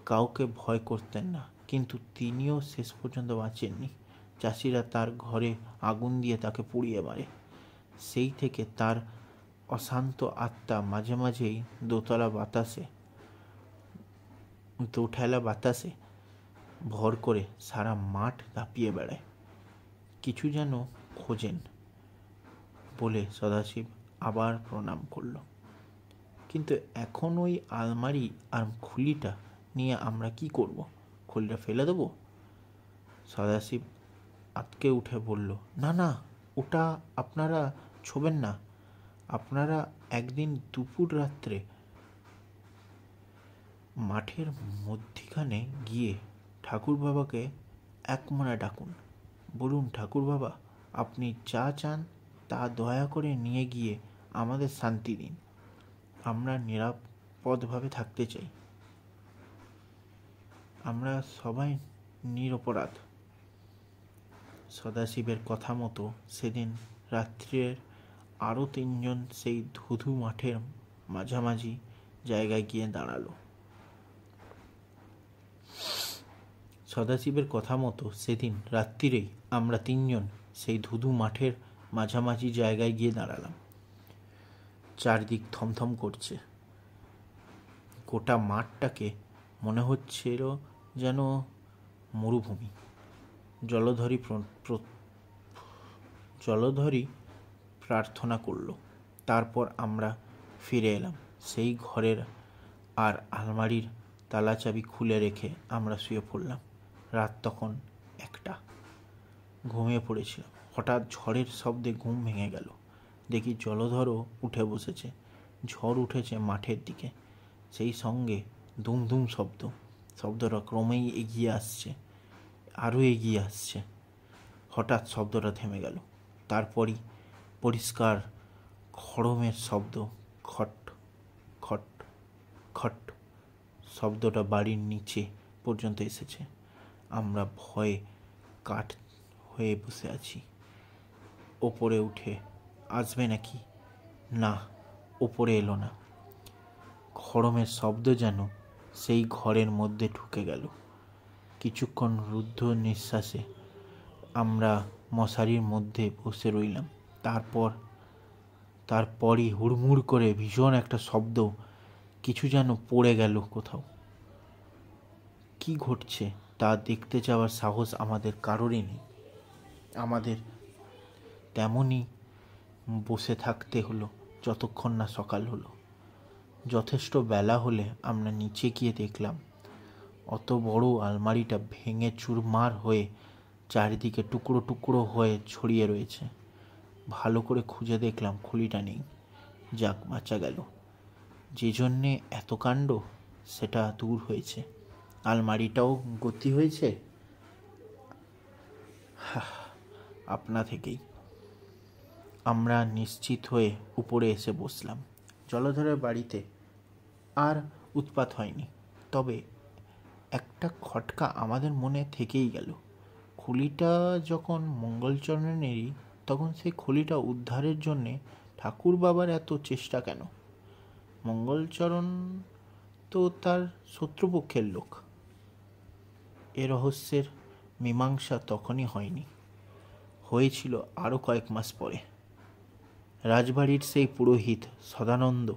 কাউকে ভয় করতেন না, কিন্তু তিনিও শেষ পর্যন্ত বাঁচেননি। চাষিরা তার ঘরে আগুন দিয়ে তাকে পুড়িয়ে মারে। সেই থেকে তার অশান্ত আত্মা মাঝে মাঝেই দোঠেলা বাতাসে ভর করে সারা মাঠ দাপিয়ে বেড়ায়। কিছু যেন খোঁজেন বলে সদাশিব আবার প্রণাম করল। কিন্তু এখন ওই আলমারি আর খুলিটা নিয়ে আমরা কি করব? খুলিটা ফেলে দেবো? সদাশিব আতকে উঠে বলল, না না, ওটা আপনারা ছোবেন না। আপনারা একদিন দুপুর রাত্রে মাঠের মধ্যিখানে গিয়ে ঠাকুর বাবাকে এক মনে ডাকুন। বলুন, ঠাকুর বাবা, আপনি যা চান তা দয়া করে নিয়ে গিয়ে আমাদের শান্তি দিন। আমরা নিরাপদভাবে থাকতে চাই। আমরা সবাই নিরপরাধ। সদাশিবের কথা মতো সেদিন রাত্রের আরও 3 জন সেই ধুধু মাঠের মাঝামাঝি জায়গায় গিয়ে দাঁড়ালো। সদাশিবের কথা মতো সেদিন রাত্রিরেই আমরা 3 জন সেই ধুধু মাঠের মাঝামাঝি জায়গায় গিয়ে দাঁড়ালাম। চারদিক থমথম করছে। গোটা মাঠটাকে মনে হচ্ছিল যেন মরুভূমি। জলধরই প্রার্থনা করল। তারপর আমরা ফিরে এলাম সেই ঘরের, আর আলমারির তালা চাবি খুলে রেখে আমরা শুয়ে পড়লাম। রাত তখন 1টা। ঘুমিয়ে পড়েছিলাম। হঠাৎ ঝড়ের শব্দে ঘুম ভেঙে গেল। দেখি জলধরও উঠে বসেছে। ঝড় উঠেছে মাঠের দিকে। সেই সঙ্গে দুম দুম শব্দ। শব্দটা ক্রমেই এগিয়ে আসছে, আরও এগিয়ে আসছে। হঠাৎ শব্দটা থেমে গেল। তারপরই পরিষ্কার খড়মের শব্দ। খট খট খট শব্দটা বাড়ির নিচে পর্যন্ত এসেছে। আমরা ভয়ে কাঠ হয়ে বসে আছি। ওপরে উঠে আসবে নাকি? না, ওপরে এলো না। খড়মের শব্দ যেন সেই ঘরের মধ্যে ঢুকে গেল। কিছুক্ষণ রুদ্ধ নিঃশ্বাসে আমরা মশারির মধ্যে বসে রইলাম। তারপরই হুড়মুড় করে ভীষণ একটা শব্দ। কিছু যেন পড়ে গেল কোথাও। কি ঘটছে তা দেখতে যাওয়ার সাহস আমাদের কারোরই নেই। আমাদের তেমনই বসে থাকতে হলো যতক্ষণ না সকাল হলো। যথেষ্ট বেলা হলে আমরা নিচে গিয়ে দেখলাম অত বড় আলমারিটা ভেঙে চুরমার হয়ে চারিদিকে টুকরো টুকরো হয়ে ছড়িয়ে রয়েছে। ভালো করে খুঁজে দেখলাম খুলিটা নেই। যাক, বাঁচা গেল। যে জন্যে এত কাণ্ড সেটা দূর হয়েছে। আলমারিটাও গতি হয়েছে আপনা থেকেই। আমরা নিশ্চিত হয়ে উপরে এসে বসলাম। জলধরের বাড়িতে আর উৎপাত হয়নি। তবে একটা খটকা আমাদের মনে থেকেই গেল। খুলিটা যখন মঙ্গলচরণেরই, তখন সেই খুলিটা উদ্ধারের জন্যে ঠাকুর বাবার এত চেষ্টা কেন? মঙ্গলচরণ তো তার শত্রুপক্ষের লোক। এ রহস্যের মীমাংসা তখনই হয়নি, হয়েছিল আরও কয়েক মাস পরে। রাজবাড়ির সেই পুরোহিত সদানন্দ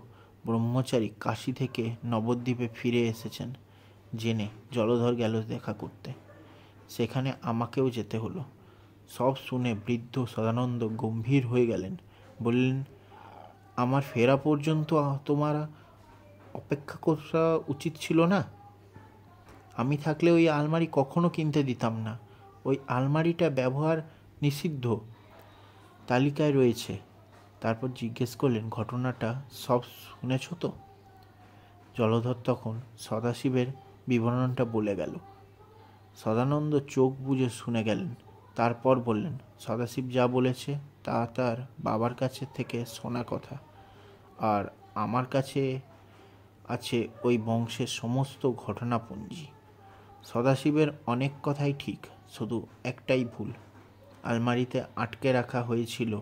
ব্রহ্মচারী কাশী থেকে নবদ্বীপে ফিরে এসেছেন জেনে জলধর গেল দেখা করতে। সেখানে আমাকেও যেতে হলো। সব শুনে বৃদ্ধ সদানন্দ গম্ভীর হয়ে গেলেন। বললেন, আমার ফেরা পর্যন্ত তোমার অপেক্ষা করা উচিত ছিল না? আমি থাকলে ওই আলমারি কখনো কিনতে দিতাম না। ওই আলমারিটা ব্যবহার নিষিদ্ধ তালিকায় রয়েছে। তারপর জিজ্ঞেস করলেন, ঘটনাটা সব শুনেছ তো? জলধর তখন সদাশিবের বিবরণটা বলে গেল। সদানন্দ চোখ বুজে শুনে গেলেন। তারপর বললেন, সদাশিব যা বলেছে তা তার বাবার কাছে থেকে শোনা কথা, আর আমার কাছে আছে ওই বংশের সমস্ত ঘটনাপুঞ্জি। সদাশিবের অনেক কথাই ঠিক, শুধু একটাই ভুল। আলমারিতে আটকে রাখা হয়েছিল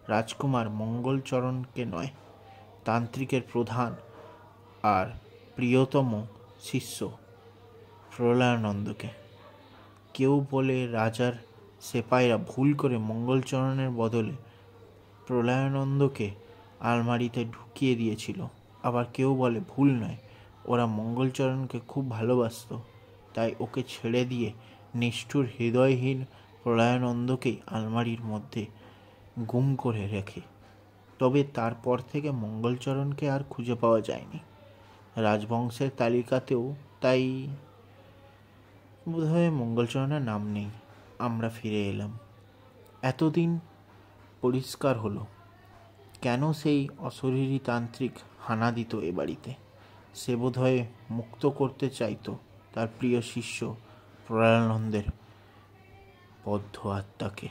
রাজকুমার মঙ্গলচরণকে নয়, তান্ত্রিকের প্রধান আর প্রিয়তম শিষ্য প্রলয়ানন্দকে। কেউ বলে রাজার সেপাইরা ভুল করে মঙ্গলচরণের বদলে প্রলয়ানন্দকে আলমারিতে ঢুকিয়ে দিয়েছিল। আবার কেউ বলে ভুল নয়, ওরা মঙ্গলচরণকে খুব ভালোবাসত, তাই ওকে ছেড়ে দিয়ে নিষ্ঠুর হৃদয়হীন প্রলয়ানন্দকেই আলমারির মধ্যে গুম করে রেখে। তবে তারপর থেকে মঙ্গলচরণকে আর খুঁজে পাওয়া যায়নি। রাজবংশের তালিকাতেও তাই বোধহয় মঙ্গলচরণের নাম নেই। আমরা ফিরে এলাম। এতদিন পরিষ্কার হলো কেন সেই অশরীরী তান্ত্রিক হানা দিত এ বাড়িতে। সে বোধহয় মুক্ত করতে চাইতো তার প্রিয় শিষ্য প্রলয়ানন্দের বদ্ধ আত্মাকে।